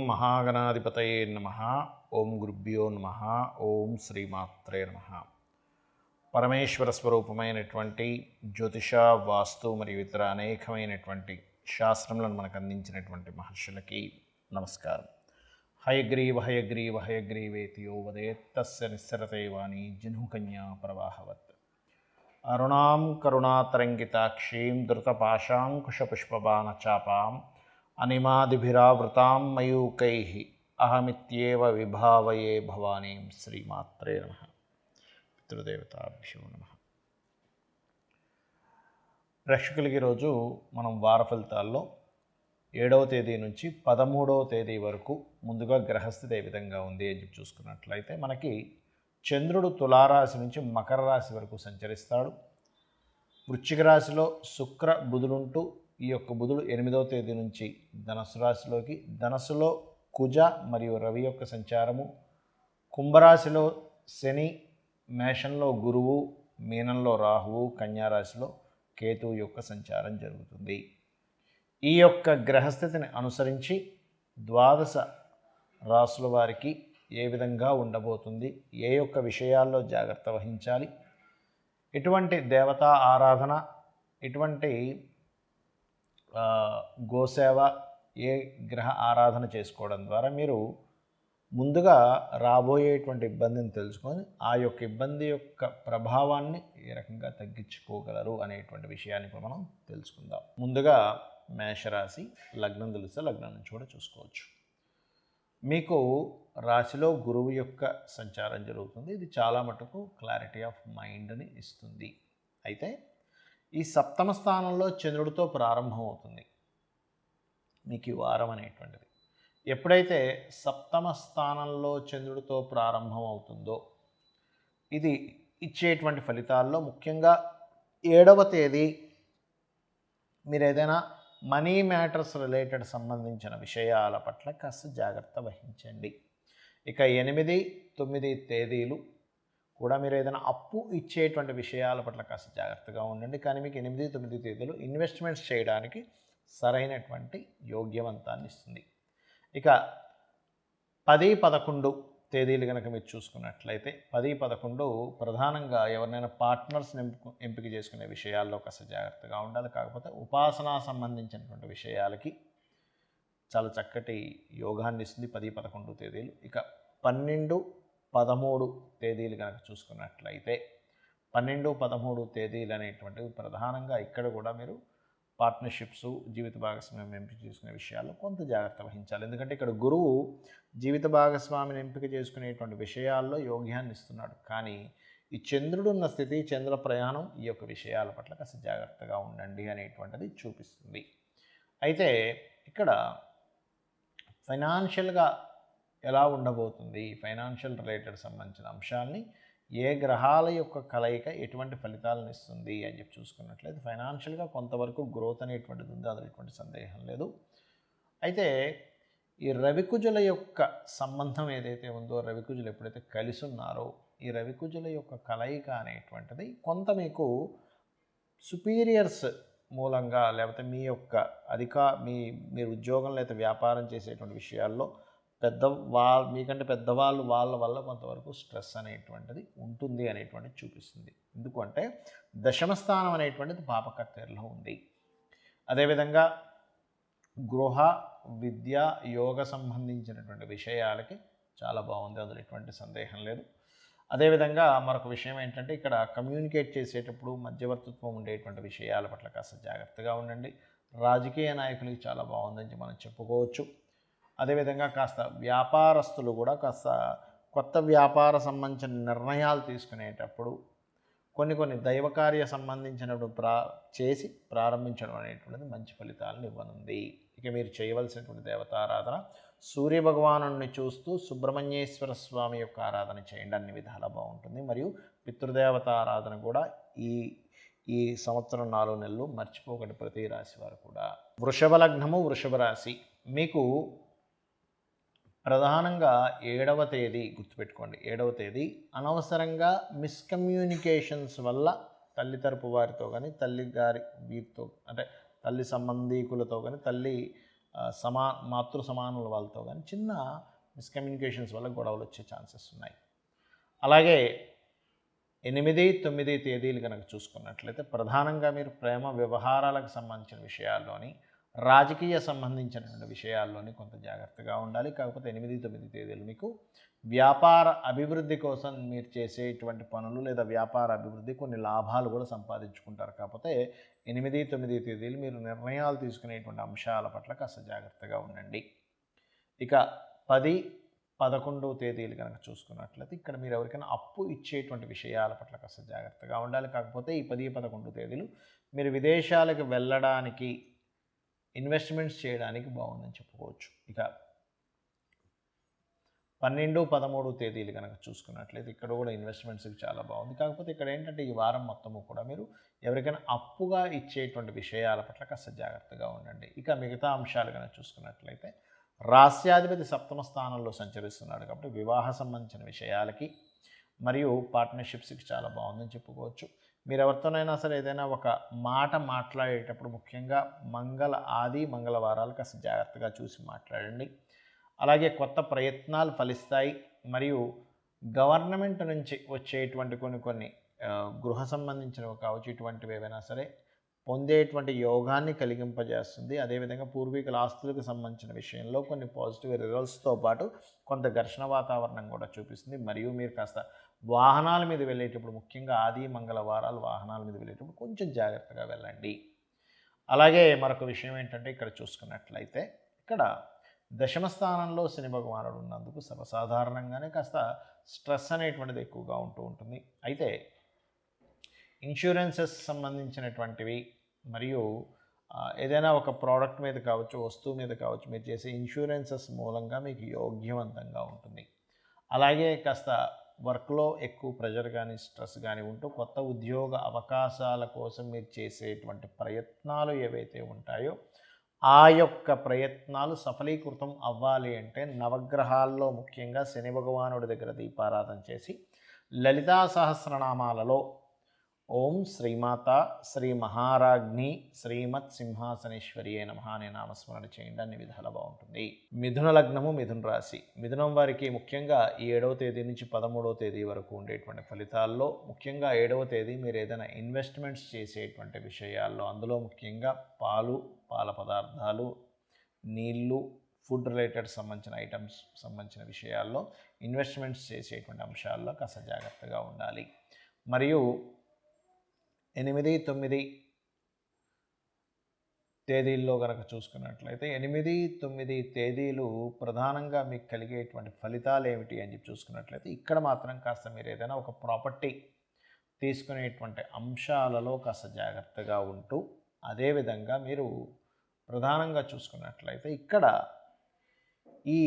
మహాగణాధిపతయే నమః. ఓం గురుభ్యో నమః. ఓం శ్రీమాత్రే నమః. పరమేశ్వర స్వరూపమైనటువంటి జ్యోతిష, వాస్తు మరియు ఇతర అనేకమైనటువంటి శాస్త్రములను మనకు అందించినటువంటి మహర్షులకి నమస్కారం. హయగ్రీవ హయగ్రీవ హయగ్రీవేతి యో వదేత్ తస్య నిస్సరతే వాణి జహ్నుకన్యా ప్రవాహవత్. అరుణాం కరుణాతరంగితాక్షీం ధృతపాశాంకుశపుష్పబాణచాపాం అనిమాదిభిరావృతాం మయూకైః అహమిత్యేవ విభావయే భవానీం. శ్రీమాత్రే నమః. పితృదేవతాభ్యో నమః. ప్రేక్షకులకి ఈరోజు మనం వార ఫలితాల్లో 7వ తేదీ నుంచి 13వ తేదీ వరకు ముందుగా గ్రహస్థితి ఏ విధంగా ఉంది అని చెప్పి చూసుకున్నట్లయితే మనకి చంద్రుడు తులారాశి నుంచి మకర రాశి వరకు సంచరిస్తాడు. వృశ్చిక రాశిలో శుక్ర బుధులుంటూ ఈ యొక్క బుధుడు 8వ తేదీ నుంచి ధనస్సు రాశిలోకి, ధనస్సులో కుజ మరియు రవి యొక్క సంచారము, కుంభరాశిలో శని, మేషంలో గురువు, మీనంలో రాహువు, కన్యారాశిలో కేతువు యొక్క సంచారం జరుగుతుంది. ఈ యొక్క గ్రహస్థితిని అనుసరించి ద్వాదశ రాశుల వారికి ఏ విధంగా ఉండబోతుంది, ఏ యొక్క విషయాల్లో జాగ్రత్త వహించాలి, ఎటువంటి దేవతా ఆరాధన, ఎటువంటి గోసేవ, ఏ గ్రహ ఆరాధన చేసుకోవడం ద్వారా మీరు ముందుగా రాబోయేటువంటి ఇబ్బందిని తెలుసుకొని ఆ యొక్క ఇబ్బంది యొక్క ప్రభావాన్ని ఏ రకంగా తగ్గించుకోగలరు అనేటువంటి విషయాన్ని ఇప్పుడు మనం తెలుసుకుందాం. ముందుగా మేషరాశి లగ్నం తెలిస్తే లగ్నం నుంచి కూడా చూసుకోవచ్చు. మీకు రాశిలో గురువు యొక్క సంచారం జరుగుతుంది. ఇది చాలా మటుకు క్లారిటీ ఆఫ్ మైండ్ని ఇస్తుంది. అయితే ఈ సప్తమ స్థానంలో చంద్రుడితో ప్రారంభం అవుతుంది మీకు ఈ వారం అనేటువంటిది. ఎప్పుడైతే సప్తమ స్థానంలో చంద్రుడితో ప్రారంభం అవుతుందో ఇది ఇచ్చేటువంటి ఫలితాల్లో ముఖ్యంగా 7వ తేదీ మీరు ఏదైనా మనీ మ్యాటర్స్ రిలేటెడ్ సంబంధించిన విషయాల పట్ల కాస్త జాగ్రత్త వహించండి. ఇక 8, 9 తేదీలు కూడా మీరు ఏదైనా అప్పు ఇచ్చేటువంటి విషయాల పట్ల కాస్త జాగ్రత్తగా ఉండండి. కానీ మీకు 8, 9 తేదీలు ఇన్వెస్ట్మెంట్స్ చేయడానికి సరైనటువంటి యోగ్యవంతాన్ని ఇస్తుంది. ఇక 10, 11 తేదీలు కనుక మీరు చూసుకున్నట్లయితే 10, 11 ప్రధానంగా ఎవరినైనా పార్ట్నర్స్ని ఎంపిక చేసుకునే విషయాల్లో కాస్త జాగ్రత్తగా ఉండాలి. కాకపోతే ఉపాసనా సంబంధించినటువంటి విషయాలకి చాలా చక్కటి యోగాన్ని ఇస్తుంది 10, 11 తేదీలు. ఇక 12, 13 తేదీలు కనుక చూసుకున్నట్లయితే 12, 13 తేదీలు అనేటువంటివి ప్రధానంగా ఇక్కడ కూడా మీరు పార్ట్నర్షిప్స్, జీవిత భాగస్వామ్యం ఎంపిక చేసుకునే విషయాల్లో కొంత జాగ్రత్త వహించాలి. ఎందుకంటే ఇక్కడ గురువు జీవిత భాగస్వామిని ఎంపిక చేసుకునేటువంటి విషయాల్లో యోగ్యాన్ని ఇస్తున్నాడు. కానీ ఈ చంద్రుడు ఉన్న స్థితి, చంద్ర ప్రయాణం ఈ యొక్క విషయాల పట్ల కాస్త జాగ్రత్తగా ఉండండి అనేటువంటిది చూపిస్తుంది. అయితే ఇక్కడ ఫైనాన్షియల్గా ఎలా ఉండబోతుంది, ఫైనాన్షియల్ రిలేటెడ్ సంబంధించిన అంశాలని ఏ గ్రహాల యొక్క కలయిక ఎటువంటి ఫలితాలను ఇస్తుంది అని చెప్పి చూసుకున్నట్లయితే ఫైనాన్షియల్గా కొంతవరకు గ్రోత్ అనేటువంటిది ఉంది, అది ఎటువంటి సందేహం లేదు. అయితే ఈ రవికుజుల యొక్క సంబంధం ఏదైతే ఉందో, రవికుజులు ఎప్పుడైతే కలిసి ఉన్నారో ఈ రవికుజుల యొక్క కలయిక అనేటువంటిది కొంత మీకు సుపీరియర్స్ మూలంగా, లేకపోతే మీ యొక్క మీరు ఉద్యోగంలో అయితే వ్యాపారం చేసేటువంటి విషయాల్లో మీకంటే పెద్దవాళ్ళు వాళ్ళ వల్ల కొంతవరకు స్ట్రెస్ అనేటువంటిది ఉంటుంది అనేటువంటిది చూపిస్తుంది. ఎందుకంటే దశమ స్థానం అనేటువంటిది పాపకర్తెరలో ఉంది. అదేవిధంగా గృహ, విద్య, యోగ సంబంధించినటువంటి విషయాలకి చాలా బాగుంది, అందులో ఎటువంటి సందేహం లేదు. అదేవిధంగా మరొక విషయం ఏంటంటే ఇక్కడ కమ్యూనికేట్ చేసేటప్పుడు మధ్యవర్తిత్వం ఉండేటువంటి విషయాల పట్ల కాస్త జాగ్రత్తగా ఉండండి. రాజకీయ నాయకులకి చాలా బాగుందని మనం చెప్పుకోవచ్చు. అదేవిధంగా కాస్త వ్యాపారస్తులు కూడా కాస్త కొత్త వ్యాపార సంబంధించిన నిర్ణయాలు తీసుకునేటప్పుడు కొన్ని దైవకార్య సంబంధించినప్పుడు చేసి ప్రారంభించడం అనేటువంటిది మంచి ఫలితాలను ఇవ్వనుంది. ఇక మీరు చేయవలసినటువంటి దేవతారాధన సూర్యభగవానుడిని చూస్తూ సుబ్రహ్మణ్యేశ్వర స్వామి యొక్క ఆరాధన చేయండి, అన్ని విధాలా బాగుంటుంది. మరియు పితృదేవత ఆరాధన కూడా ఈ సంవత్సరం 4 నెలలు మర్చిపోకండి ప్రతి రాశి వారు కూడా. వృషభ లగ్నము, వృషభ రాశి మీకు ప్రధానంగా 7వ తేదీ గుర్తుపెట్టుకోండి. 7వ తేదీ అనవసరంగా మిస్కమ్యూనికేషన్స్ వల్ల తల్లి తరపు వారితో కానీ, తల్లి గారి వీరితో అంటే తల్లి సంబంధీకులతో కానీ, తల్లి మాతృ సమానుల వాళ్ళతో కానీ చిన్న మిస్కమ్యూనికేషన్స్ వల్ల గొడవలు వచ్చే ఛాన్సెస్ ఉన్నాయి. అలాగే 8, 9 తేదీలు కనుక చూసుకున్నట్లయితే ప్రధానంగా మీరు ప్రేమ వ్యవహారాలకు సంబంధించిన విషయాల్లోని, రాజకీయ సంబంధించినటువంటి విషయాల్లోని కొంత జాగ్రత్తగా ఉండాలి. కాకపోతే 8, 9 తేదీలు మీకు వ్యాపార అభివృద్ధి కోసం మీరు చేసేటువంటి పనులు లేదా వ్యాపార అభివృద్ధి కొన్ని లాభాలు కూడా సంపాదించుకుంటారు. కాకపోతే 8, 9 తేదీలు మీరు నిర్ణయాలు తీసుకునేటువంటి అంశాల పట్ల కాస్త జాగ్రత్తగా ఉండండి. ఇక 10, 11 తేదీలు కనుక చూసుకున్నట్లయితే ఇక్కడ మీరు ఎవరికైనా అప్పు ఇచ్చేటువంటి విషయాల పట్ల కాస్త జాగ్రత్తగా ఉండాలి. కాకపోతే ఈ 10, 11 తేదీలు మీరు విదేశాలకు వెళ్ళడానికి, ఇన్వెస్ట్మెంట్స్ చేయడానికి బాగుందని చెప్పుకోవచ్చు. ఇక 12, 13 తేదీలు కనుక చూసుకున్నట్లయితే ఇక్కడ కూడా ఇన్వెస్ట్మెంట్స్కి చాలా బాగుంది. కాకపోతే ఇక్కడ ఏంటంటే ఈ వారం మొత్తము కూడా మీరు ఎవరికైనా అప్పుగా ఇచ్చేటువంటి విషయాల పట్ల కాస్త జాగ్రత్తగా ఉండండి. ఇక మిగతా అంశాలు కనుక చూసుకున్నట్లయితే రాస్యాధిపతి సప్తమ స్థానంలో సంచరిస్తున్నాడు కాబట్టి వివాహ సంబంధించిన విషయాలకి మరియు పార్ట్నర్షిప్స్కి చాలా బాగుందని చెప్పుకోవచ్చు. మీరు ఎవరితోనైనా సరే ఏదైనా ఒక మాట మాట్లాడేటప్పుడు ముఖ్యంగా ఆది మంగళవారాలు కాస్త జాగ్రత్తగా చూసి మాట్లాడండి. అలాగే కొత్త ప్రయత్నాలు ఫలిస్తాయి మరియు గవర్నమెంట్ నుంచి వచ్చేటువంటి కొన్ని గృహ సంబంధించినవి కావచ్చు, ఇటువంటివి ఏవైనా సరే పొందేటువంటి యోగాన్ని కలిగింపజేస్తుంది. అదేవిధంగా పూర్వీకుల ఆస్తులకు సంబంధించిన విషయంలో కొన్ని పాజిటివ్ రిజల్ట్స్తో పాటు కొంత ఘర్షణ వాతావరణం కూడా చూపిస్తుంది. మరియు మీరు కాస్త వాహనాల మీద వెళ్ళేటప్పుడు ముఖ్యంగా ఆది మంగళవారాలు వాహనాల మీద వెళ్ళేటప్పుడు కొంచెం జాగ్రత్తగా వెళ్ళండి. అలాగే మరొక విషయం ఏంటంటే ఇక్కడ చూసుకున్నట్లయితే ఇక్కడ దశమ స్థానంలో శని భగవానుడు ఉన్నందుకు సర్వసాధారణంగానే కాస్త స్ట్రెస్ అనేటువంటిది ఎక్కువగా ఉంటుంది. అయితే ఇన్సూరెన్సెస్ సంబంధించినటువంటివి మరియు ఏదైనా ఒక ప్రోడక్ట్ మీద కావచ్చు, వస్తువు మీద కావచ్చు, మీరు చేసే ఇన్సూరెన్సెస్ మూలంగా మీకు యోగ్యవంతంగా ఉంటుంది. అలాగే కాస్త వర్క్లో ఎక్కువ ప్రెషర్ కానీ స్ట్రెస్ కానీ ఉంటూ కొత్త ఉద్యోగ అవకాశాల కోసం మీరు చేసేటువంటి ప్రయత్నాలు ఏవైతే ఉంటాయో ఆ యొక్క ప్రయత్నాలు సఫలీకృతం అవ్వాలి అంటే నవగ్రహాల్లో ముఖ్యంగా శని భగవానుడి దగ్గర దీపారాధన చేసి లలితా సహస్రనామాలలో ఓం శ్రీమాత శ్రీ మహారాజ్ఞి శ్రీమత్ సింహాసనేశ్వరి నమః అనే నామస్మరణ చేయండి, అన్ని విధాలా బాగుంటుంది. మిథున లగ్నము, మిథున రాశి. మిథునం వారికి ముఖ్యంగా ఈ 7వ తేదీ నుంచి 13వ తేదీ వరకు ఉండేటువంటి ఫలితాల్లో ముఖ్యంగా 7వ తేదీ మీరు ఏదైనా ఇన్వెస్ట్మెంట్స్ చేసేటువంటి విషయాల్లో, అందులో ముఖ్యంగా పాలు, పాల పదార్థాలు, నీళ్ళు, ఫుడ్ రిలేటెడ్ సంబంధించిన ఐటమ్స్ సంబంధించిన విషయాల్లో ఇన్వెస్ట్మెంట్స్ చేసేటువంటి అంశాల్లో కాస్త జాగ్రత్తగా ఉండాలి. మరియు 8, 9 తేదీల్లో కనుక చూసుకున్నట్లయితే 8, 9 తేదీలు ప్రధానంగా మీకు కలిగేటువంటి ఫలితాలు ఏమిటి అని చెప్పి చూసుకున్నట్లయితే ఇక్కడ మాత్రం కాస్త మీరు ఏదైనా ఒక ప్రాపర్టీ తీసుకునేటువంటి అంశాలలో కాస్త జాగ్రత్తగా ఉంటూ, అదేవిధంగా మీరు ప్రధానంగా చూసుకున్నట్లయితే ఇక్కడ ఈ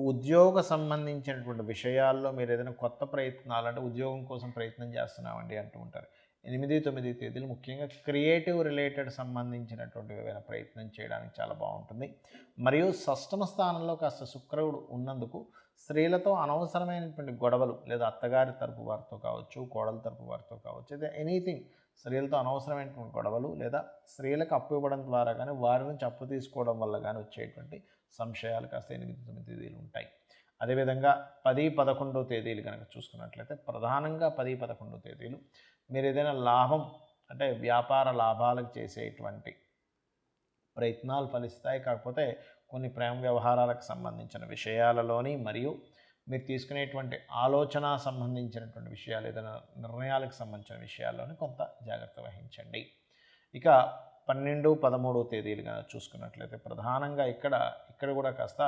ఉద్యోగ సంబంధించినటువంటి విషయాల్లో మీరు ఏదైనా కొత్త ప్రయత్నాలు, అంటే ఉద్యోగం కోసం ప్రయత్నం చేస్తున్నామండి అంటూ ఉంటారు. 8, 9 తేదీలు ముఖ్యంగా క్రియేటివ్ రిలేటెడ్ సంబంధించినటువంటి ఏదైనా ప్రయత్నం చేయడానికి చాలా బాగుంటుంది. మరియు షష్టమ స్థానంలో కాస్త శుక్రుడు ఉన్నందుకు స్త్రీలతో అనవసరమైనటువంటి గొడవలు, లేదా అత్తగారి తరపు వారితో కావచ్చు, కోడల తరపు వారితో కావచ్చు, లేదా ఎనీథింగ్ స్త్రీలతో అనవసరమైనటువంటి గొడవలు, లేదా స్త్రీలకు అప్పు ఇవ్వడం ద్వారా కానీ వారి నుంచి అప్పు తీసుకోవడం వల్ల కానీ వచ్చేటువంటి సంశయాలు కాస్త 8, 9 తేదీలు ఉంటాయి. అదేవిధంగా 10, 11 తేదీలు కనుక చూసుకున్నట్లయితే ప్రధానంగా 10, 11 తేదీలు మీరు ఏదైనా లాభం, అంటే వ్యాపార లాభాలకు చేసేటువంటి ప్రయత్నాలు ఫలిస్తాయి. కాకపోతే కొన్ని ప్రేమ వ్యవహారాలకు సంబంధించిన విషయాలలోని మరియు మీరు తీసుకునేటువంటి ఆలోచన సంబంధించినటువంటి విషయాలు, ఏదైనా నిర్ణయాలకు సంబంధించిన విషయాల్లోని కొంత జాగ్రత్త వహించండి. ఇక 12, 13 తేదీలు కనుక చూసుకున్నట్లయితే ప్రధానంగా ఇక్కడ కూడా కాస్త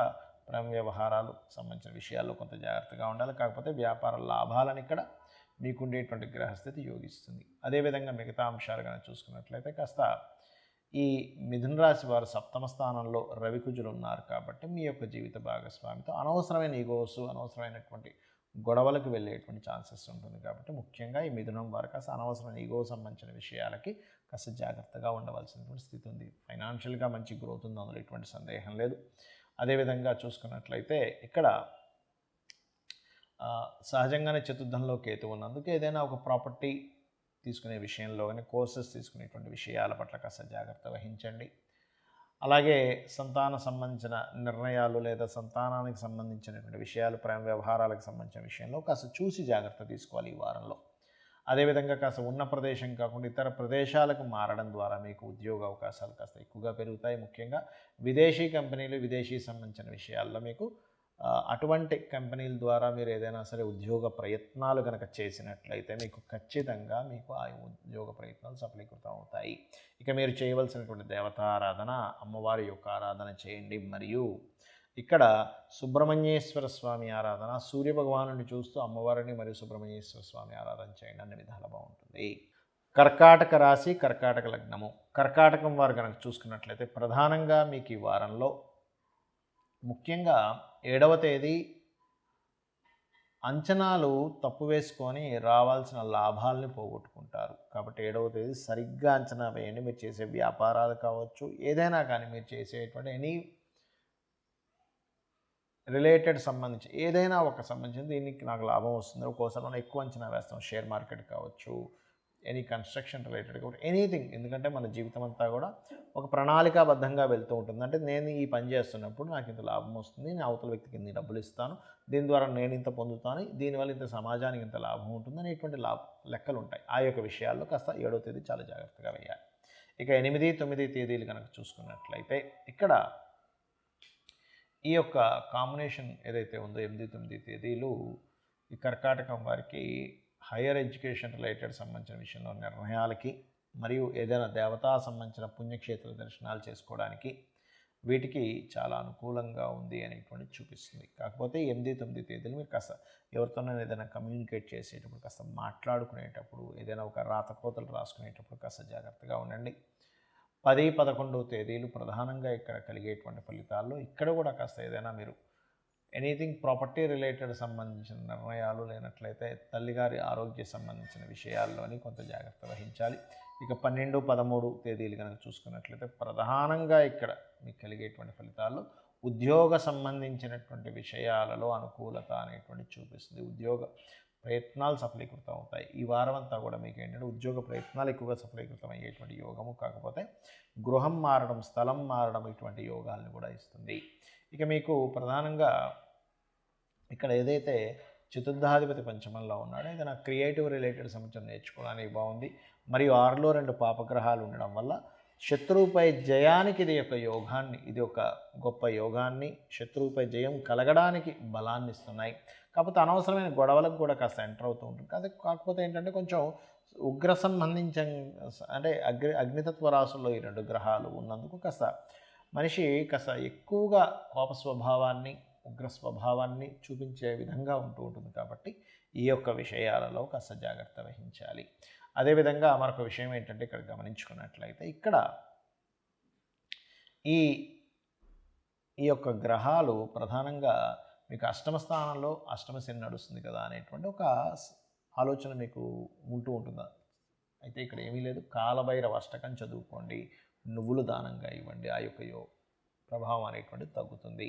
ప్రేమ వ్యవహారాలు సంబంధించిన విషయాల్లో కొంత జాగ్రత్తగా ఉండాలి. కాకపోతే వ్యాపార లాభాలను ఇక్కడ మీకుండేటువంటి గ్రహస్థితి యోగిస్తుంది. అదేవిధంగా మిగతా అంశాలు కనుక చూసుకున్నట్లయితే కాస్త ఈ మిథున రాశి వారు సప్తమ స్థానంలో రవికుజులు ఉన్నారు కాబట్టి మీ యొక్క జీవిత భాగస్వామితో అనవసరమైన ఈగోస్, అనవసరమైనటువంటి గొడవలకు వెళ్ళేటువంటి ఛాన్సెస్ ఉంటుంది. కాబట్టి ముఖ్యంగా ఈ మిథునం వారు కాస్త అనవసరమైన ఈగో సంబంధించిన విషయాలకి కాస్త జాగ్రత్తగా ఉండవలసినటువంటి స్థితి ఉంది. ఫైనాన్షియల్గా మంచి గ్రోత్ ఉంది, అందులో ఎటువంటి సందేహం లేదు. అదేవిధంగా చూసుకున్నట్లయితే ఇక్కడ సహజంగానే చతుర్థంలో కేతు ఉన్నందుకు ఏదైనా ఒక ప్రాపర్టీ తీసుకునే విషయంలో కానీ, కోర్సెస్ తీసుకునేటువంటి విషయాల పట్ల కాస్త జాగ్రత్త వహించండి. అలాగే సంతాన సంబంధించిన నిర్ణయాలు లేదా సంతానానికి సంబంధించినటువంటి విషయాలు, ప్రేమ వ్యవహారాలకు సంబంధించిన విషయంలో కాస్త చూసి జాగ్రత్త తీసుకోవాలి ఈ వారంలో. అదేవిధంగా కాస్త ఉన్న ప్రదేశం కాకుండా ఇతర ప్రదేశాలకు మారడం ద్వారా మీకు ఉద్యోగ అవకాశాలు కాస్త ఎక్కువగా పెరుగుతాయి. ముఖ్యంగా విదేశీ కంపెనీలు, విదేశీ సంబంధించిన విషయాల్లో మీకు అటువంటి కంపెనీల ద్వారా మీరు ఏదైనా సరే ఉద్యోగ ప్రయత్నాలు కనుక చేసినట్లయితే మీకు ఖచ్చితంగా మీకు ఆ ఉద్యోగ ప్రయత్నాలు సఫలీకృతం అవుతాయి. ఇక మీరు చేయవలసినటువంటి దేవతారాధన, అమ్మవారి యొక్క ఆరాధన చేయండి. మరియు ఇక్కడ సుబ్రహ్మణ్యేశ్వర స్వామి ఆరాధన, సూర్యభగవానుని చూస్తూ అమ్మవారిని మరియు సుబ్రహ్మణ్యేశ్వర స్వామి ఆరాధన చేయండి, అన్ని విధాలు బాగుంటుంది. కర్కాటక రాశి, కర్కాటక లగ్నము. కర్కాటకం వారు కనుక చూసుకున్నట్లయితే ప్రధానంగా మీకు ఈ వారంలో ముఖ్యంగా 7వ తేదీ అంచనాలు తప్పు వేసుకొని రావాల్సిన లాభాలని పోగొట్టుకుంటారు. కాబట్టి 7వ తేదీ సరిగ్గా అంచనా వేయండి. మీరు చేసే వ్యాపారాలు కావచ్చు, ఏదైనా కానీ మీరు చేసేటువంటి ఎనీ రిలేటెడ్ సంబంధించి ఏదైనా ఒక సంబంధించి దీనికి నాకు లాభం వస్తుంది, ఒక్కోసారి మనం ఎక్కువ అంచనా వేస్తాం. షేర్ మార్కెట్ కావచ్చు, ఎనీ కన్స్ట్రక్షన్ రిలేటెడ్ కావచ్చు, ఎనీథింగ్. ఎందుకంటే మన జీవితం అంతా కూడా ఒక ప్రణాళికాబద్ధంగా వెళ్తూ ఉంటుంది. అంటే నేను ఈ పని చేస్తున్నప్పుడు నాకు ఇంత లాభం వస్తుంది, నేను అవతల వ్యక్తికి ఇన్ని డబ్బులు ఇస్తాను, దీని ద్వారా నేను ఇంత పొందుతాను, దీనివల్ల ఇంత సమాజానికి ఇంత లాభం ఉంటుంది అనేటువంటి లెక్కలు ఉంటాయి. ఆ యొక్క విషయాల్లో కాస్త 7వ తేదీ చాలా జాగ్రత్తగా వేయాలి. ఇక 8, 9 తేదీలు కనుక చూసుకున్నట్లయితే ఇక్కడ ఈ యొక్క కాంబినేషన్ ఏదైతే ఉందో 8, 9 తేదీలు ఈ కర్కాటకం వారికి హైయర్ ఎడ్యుకేషన్ రిలేటెడ్ సంబంధించిన విషయంలో నిర్ణయాలకి, మరియు ఏదైనా దేవతా సంబంధించిన పుణ్యక్షేత్ర దర్శనాలు చేసుకోవడానికి వీటికి చాలా అనుకూలంగా ఉంది అనేటువంటి చూపిస్తుంది. కాకపోతే 8, 9 తేదీలు మీరు కాస్త ఎవరితోనైనా ఏదైనా కమ్యూనికేట్ చేసేటప్పుడు, కాస్త మాట్లాడుకునేటప్పుడు, ఏదైనా ఒక రాతకోతలు రాసుకునేటప్పుడు కాస్త జాగ్రత్తగా ఉండండి. 10, 11 తేదీలు ప్రధానంగా ఇక్కడ కలిగేటువంటి ఫలితాల్లో ఇక్కడ కూడా కాస్త ఏదైనా మీరు ఎనీథింగ్ ప్రాపర్టీ రిలేటెడ్ సంబంధించిన నిర్ణయాలు లేనట్లయితే తల్లిగారి ఆరోగ్య సంబంధించిన విషయాల్లోని కొంత జాగ్రత్త వహించాలి. ఇక 12, 13 తేదీలు కనుక చూసుకున్నట్లయితే ప్రధానంగా ఇక్కడ మీకు కలిగేటువంటి ఫలితాల్లో ఉద్యోగ సంబంధించినటువంటి విషయాలలో అనుకూలత అనేటువంటి చూపిస్తుంది. ఉద్యోగ ప్రయత్నాలు సఫలీకృతం అవుతాయి. ఈ వారం అంతా కూడా మీకు ఏంటంటే ఉద్యోగ ప్రయత్నాలు ఎక్కువగా సఫలీకృతం అయ్యేటువంటి యోగము, కాకపోతే గృహం మారడం, స్థలం మారడం ఇటువంటి యోగాలను కూడా ఇస్తుంది. ఇక మీకు ప్రధానంగా ఇక్కడ ఏదైతే చతుర్థాధిపతి పంచమంలో ఉన్నాడో ఏదైనా క్రియేటివ్ రిలేటెడ్ సంబంధించి నేర్చుకోవడానికి బాగుంది. మరియు 6లో 2 పాపగ్రహాలు ఉండడం వల్ల శత్రువుపై జయానికి ఇది ఒక గొప్ప యోగాన్ని, శత్రువుపై జయం కలగడానికి బలాన్ని ఇస్తున్నాయి. కాకపోతే అనవసరమైన గొడవలకు కూడా కాస్త ఎంటర్ అవుతూ ఉంటుంది. కాకపోతే ఏంటంటే కొంచెం ఉగ్ర సంబంధించిన అంటే అగ్నితత్వ రాశుల్లో ఈ 2 గ్రహాలు ఉన్నందుకు కాస్త మనిషి కాస్త ఎక్కువగా కోప స్వభావాన్ని, ఉగ్ర స్వభావాన్ని చూపించే విధంగా ఉంటూ ఉంటుంది. కాబట్టి ఈ యొక్క విషయాలలో కాస్త జాగ్రత్త వహించాలి. అదేవిధంగా మరొక విషయం ఏంటంటే ఇక్కడ గమనించుకున్నట్లయితే ఇక్కడ ఈ యొక్క గ్రహాలు ప్రధానంగా మీకు అష్టమ స్థానంలో అష్టమ శని నడుస్తుంది కదా అనేటువంటి ఒక ఆలోచన మీకు ఉంటూ ఉంటుందా. అయితే ఇక్కడ ఏమీ లేదు. కాలభైరవ అష్టకం చదువుకోండి, నువ్వులు దానంగా ఇవ్వండి, ఆ యొక్క ప్రభావం అనేటువంటిది తగ్గుతుంది.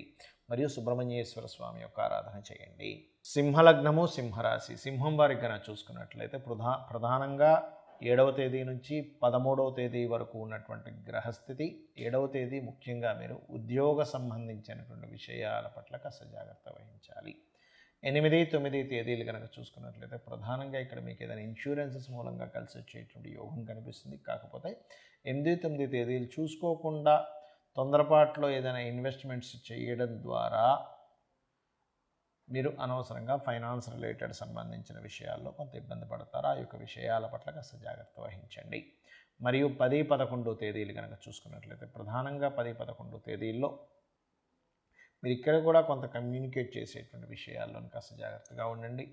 మరియు సుబ్రహ్మణ్యేశ్వర స్వామి యొక్క ఆరాధన చేయండి. సింహలగ్నము, సింహరాశి. సింహం వారికి కనుక చూసుకున్నట్లయితే ప్రధానంగా 7వ తేదీ నుంచి 13వ తేదీ వరకు ఉన్నటువంటి గ్రహస్థితి. 7వ తేదీ ముఖ్యంగా మీరు ఉద్యోగ సంబంధించినటువంటి విషయాల పట్ల కాస్త జాగ్రత్త వహించాలి. 8, 9 తేదీలు కనుక చూసుకున్నట్లయితే ప్రధానంగా ఇక్కడ మీకు ఏదైనా ఇన్సూరెన్సెస్ మూలంగా కలిసి వచ్చేటువంటి యోగం కనిపిస్తుంది. కాకపోతే 8, 9 తేదీలు చూసుకోకుండా తొందరపాటులో ఏదైనా ఇన్వెస్ట్మెంట్స్ చేయడం ద్వారా మీరు అనవసరంగా ఫైనాన్స్ రిలేటెడ్ సంబంధించిన విషయాల్లో కొంత ఇబ్బంది పడతారు. ఆ యొక్క విషయాల పట్ల కాస్త జాగ్రత్త వహించండి. మరియు 10, 11 తేదీలు కనుక చూసుకున్నట్లయితే ప్రధానంగా 10, 11 తేదీల్లో మీరు ఇక్కడ కూడా కొంత కమ్యూనికేట్ చేసేటువంటి విషయాల్లో కాస్త జాగ్రత్తగా ఉండండి.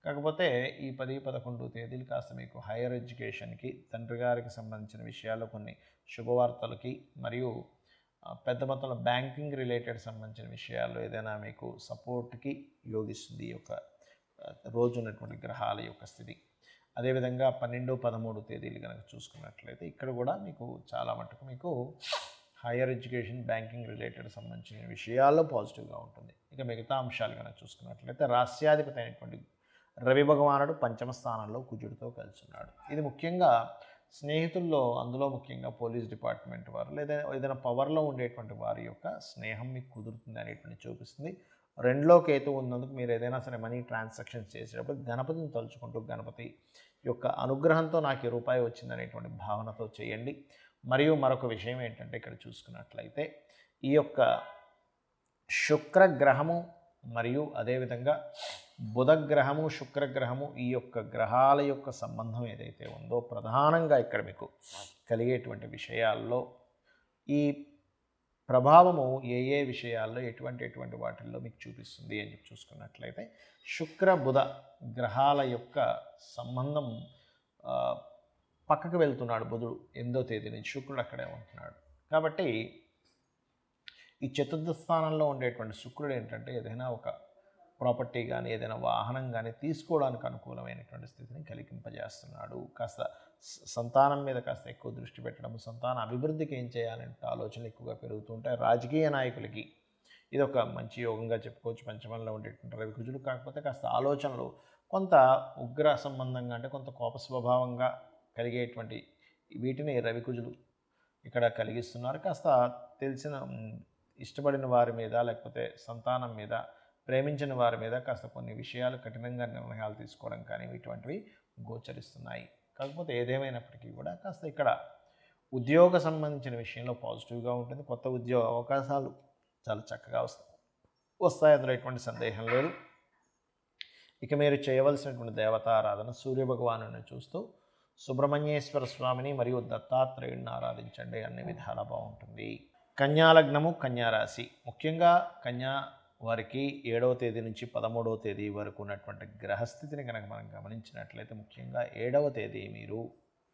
కాకపోతే ఈ 10, 11 తేదీలు కాస్త మీకు హైయర్ ఎడ్యుకేషన్కి, తండ్రి గారికి సంబంధించిన విషయాల్లో కొన్ని శుభవార్తలకి, మరియు పెద్ద మొత్తంలో బ్యాంకింగ్ రిలేటెడ్ సంబంధించిన విషయాల్లో ఏదైనా మీకు సపోర్ట్కి యోగిస్తుంది ఈ యొక్క రోజు ఉన్నటువంటి గ్రహాల యొక్క స్థితి. అదేవిధంగా 12, 13 తేదీలు కనుక చూసుకున్నట్లయితే ఇక్కడ కూడా మీకు చాలా మటుకు మీకు హైయర్ ఎడ్యుకేషన్, బ్యాంకింగ్ రిలేటెడ్ సంబంధించిన విషయాల్లో పాజిటివ్గా ఉంటుంది. ఇక మిగతా అంశాలు కనుక చూసుకున్నట్లయితే రాస్యాధిపతి అయినటువంటి రవి భగవానుడు పంచమ స్థానంలో కుజుడితో కలిసి ఉన్నాడు. ఇది ముఖ్యంగా స్నేహితుల్లో అందులో ముఖ్యంగా పోలీస్ డిపార్ట్మెంట్ వారు లేదా ఏదైనా పవర్లో ఉండేటువంటి వారి యొక్క స్నేహం మీకు కుదురుతుంది అనేటువంటి చూపిస్తుంది. 2లో కేతు ఉన్నందుకు మీరు ఏదైనా సరే మనీ ట్రాన్సాక్షన్స్ చేసేటప్పుడు గణపతిని తలుచుకుంటూ గణపతి యొక్క అనుగ్రహంతో నాకు ఈ రూపాయి వచ్చిందనేటువంటి భావనతో చేయండి. మరియు మరొక విషయం ఏంటంటే ఇక్కడ చూసుకున్నట్లయితే ఈ యొక్క శుక్రగ్రహము మరియు అదేవిధంగా బుధగ్రహము శుక్రగ్రహము ఈ యొక్క గ్రహాల యొక్క సంబంధం ఏదైతే ఉందో ప్రధానంగా ఇక్కడ మీకు కలిగేటువంటి విషయాల్లో ఈ ప్రభావము ఏ విషయాల్లో ఎటువంటి వాటిల్లో మీకు చూపిస్తుంది అని చెప్పి చూసుకున్నట్లయితే శుక్ర బుధ గ్రహాల యొక్క సంబంధం పక్కకు వెళ్తున్నాడు బుధుడు 8వ తేదీ నుంచి శుక్రుడు అక్కడే ఉంటున్నాడు. కాబట్టి ఈ చతుర్థ స్థానంలో ఉండేటువంటి శుక్రుడు ఏంటంటే ఏదైనా ఒక ప్రాపర్టీ కానీ ఏదైనా వాహనం కానీ తీసుకోవడానికి అనుకూలమైనటువంటి స్థితిని కలిగింపజేస్తున్నాడు. కాస్త సంతానం మీద కాస్త ఎక్కువ దృష్టి పెట్టడం, సంతాన అభివృద్ధికి ఏం చేయాలంటే ఆలోచనలు ఎక్కువగా పెరుగుతూ ఉంటాయి. రాజకీయ నాయకులకి ఇది ఒక మంచి యోగంగా చెప్పుకోవచ్చు. పంచమంలో ఉండేటువంటి రవికుజులు కాకపోతే కాస్త ఆలోచనలు కొంత ఉగ్ర సంబంధంగా అంటే కొంత కోప స్వభావంగా కలిగేటువంటి వీటిని రవికుజులు ఇక్కడ కలిగిస్తున్నారు. కాస్త తెలిసిన ఇష్టపడిన వారి మీద లేకపోతే సంతానం మీద ప్రేమించిన వారి మీద కాస్త కొన్ని విషయాలు కఠినంగా నిర్ణయాలు తీసుకోవడం కానీ ఇటువంటివి గోచరిస్తున్నాయి. కాకపోతే ఏదేమైనప్పటికీ కూడా కాస్త ఇక్కడ ఉద్యోగ సంబంధించిన విషయంలో పాజిటివ్గా ఉంటుంది. కొత్త ఉద్యోగ అవకాశాలు చాలా చక్కగా వస్తాయి, అందులో ఎటువంటి సందేహం లేదు. ఇక మీరు చేయవలసినటువంటి దేవతారాధన సూర్యభగవాను చూస్తూ సుబ్రహ్మణ్యేశ్వర స్వామిని మరియు దత్తాత్రేయుడిని ఆరాధించండి, అన్ని విధాలా బాగుంటుంది. కన్యాలగ్నము కన్యారాశి, ముఖ్యంగా కన్యా వారికి 7వ తేదీ నుంచి 13వ తేదీ వరకు ఉన్నటువంటి గ్రహస్థితిని కనుక మనం గమనించినట్లయితే ముఖ్యంగా 7వ తేదీ మీరు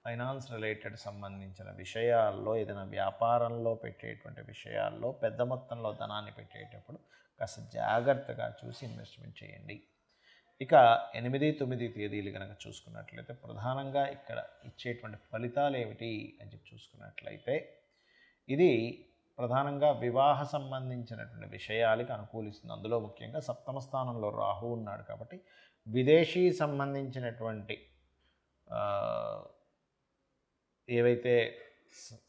ఫైనాన్స్ రిలేటెడ్ సంబంధించిన విషయాల్లో ఏదైనా వ్యాపారంలో పెట్టేటువంటి విషయాల్లో పెద్ద మొత్తంలో ధనాన్ని పెట్టేటప్పుడు కాస్త జాగ్రత్తగా చూసి ఇన్వెస్ట్మెంట్ చేయండి. ఇక 8, 9 తేదీలు కనుక చూసుకున్నట్లయితే ప్రధానంగా ఇక్కడ ఇచ్చేటువంటి ఫలితాలు ఏమిటి అని చెప్పి చూసుకున్నట్లయితే ఇది ప్రధానంగా వివాహ సంబంధించినటువంటి విషయాలకి అనుకూలిస్తుంది. అందులో ముఖ్యంగా 7వ స్థానంలో రాహు ఉన్నాడు కాబట్టి విదేశీ సంబంధించినటువంటి ఏవైతే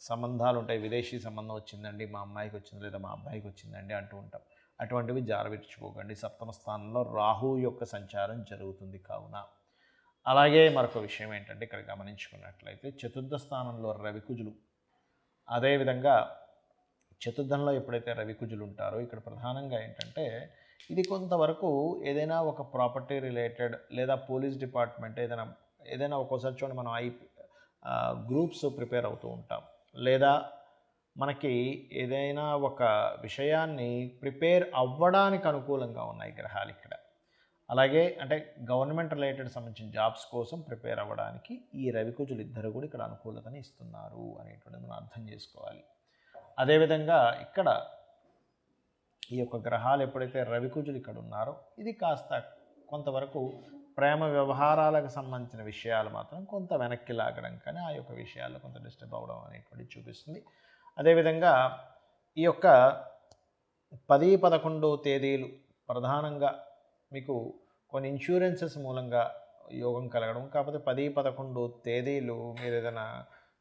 సంబంధాలు ఉంటాయి, విదేశీ సంబంధం వచ్చిందండి మా అమ్మాయికి వచ్చింది లేదా మా అబ్బాయికి వచ్చిందండి అంటూ ఉంటాం, అటువంటివి జారవిడ్చుకోకండి. 7వ స్థానంలో రాహు యొక్క సంచారం జరుగుతుంది కావున. అలాగే మరొక విషయం ఏంటంటే ఇక్కడ గమనించుకున్నట్లయితే చతుర్థ స్థానంలో రవికుజులు, అదేవిధంగా చతుర్థంలో ఎప్పుడైతే రవికుజులు ఉంటారో ఇక్కడ ప్రధానంగా ఏంటంటే ఇది కొంతవరకు ఏదైనా ఒక ప్రాపర్టీ రిలేటెడ్ లేదా పోలీస్ డిపార్ట్మెంట్ ఏదైనా ఒక్కోసారి చూడండి మనం గ్రూప్స్ ప్రిపేర్ అవుతూ ఉంటాం, లేదా మనకి ఏదైనా ఒక విషయాన్ని ప్రిపేర్ అవ్వడానికి అనుకూలంగా ఉన్నాయి గ్రహాలు ఇక్కడ. అలాగే అంటే గవర్నమెంట్ రిలేటెడ్ సంబంధించిన జాబ్స్ కోసం ప్రిపేర్ అవ్వడానికి ఈ రవికుజులు ఇద్దరు కూడా ఇక్కడ అనుకూలతని ఇస్తున్నారు అనేటువంటిది మనం అర్థం చేసుకోవాలి. అదేవిధంగా ఇక్కడ ఈ యొక్క గ్రహాలు ఎప్పుడైతే రవికుజులు ఇక్కడ ఉన్నారో ఇది కాస్త కొంతవరకు ప్రేమ వ్యవహారాలకు సంబంధించిన విషయాలు మాత్రం కొంత వెనక్కి లాగడం కానీ ఆ యొక్క విషయాల్లో కొంత డిస్టర్బ్ అవ్వడం అనేటువంటిది చూపిస్తుంది. అదేవిధంగా ఈ యొక్క 10, 11 తేదీలు ప్రధానంగా మీకు కొన్ని ఇన్సూరెన్సెస్ మూలంగా యోగం కలగడం, కాకపోతే 10, 11 తేదీలు మీరు ఏదైనా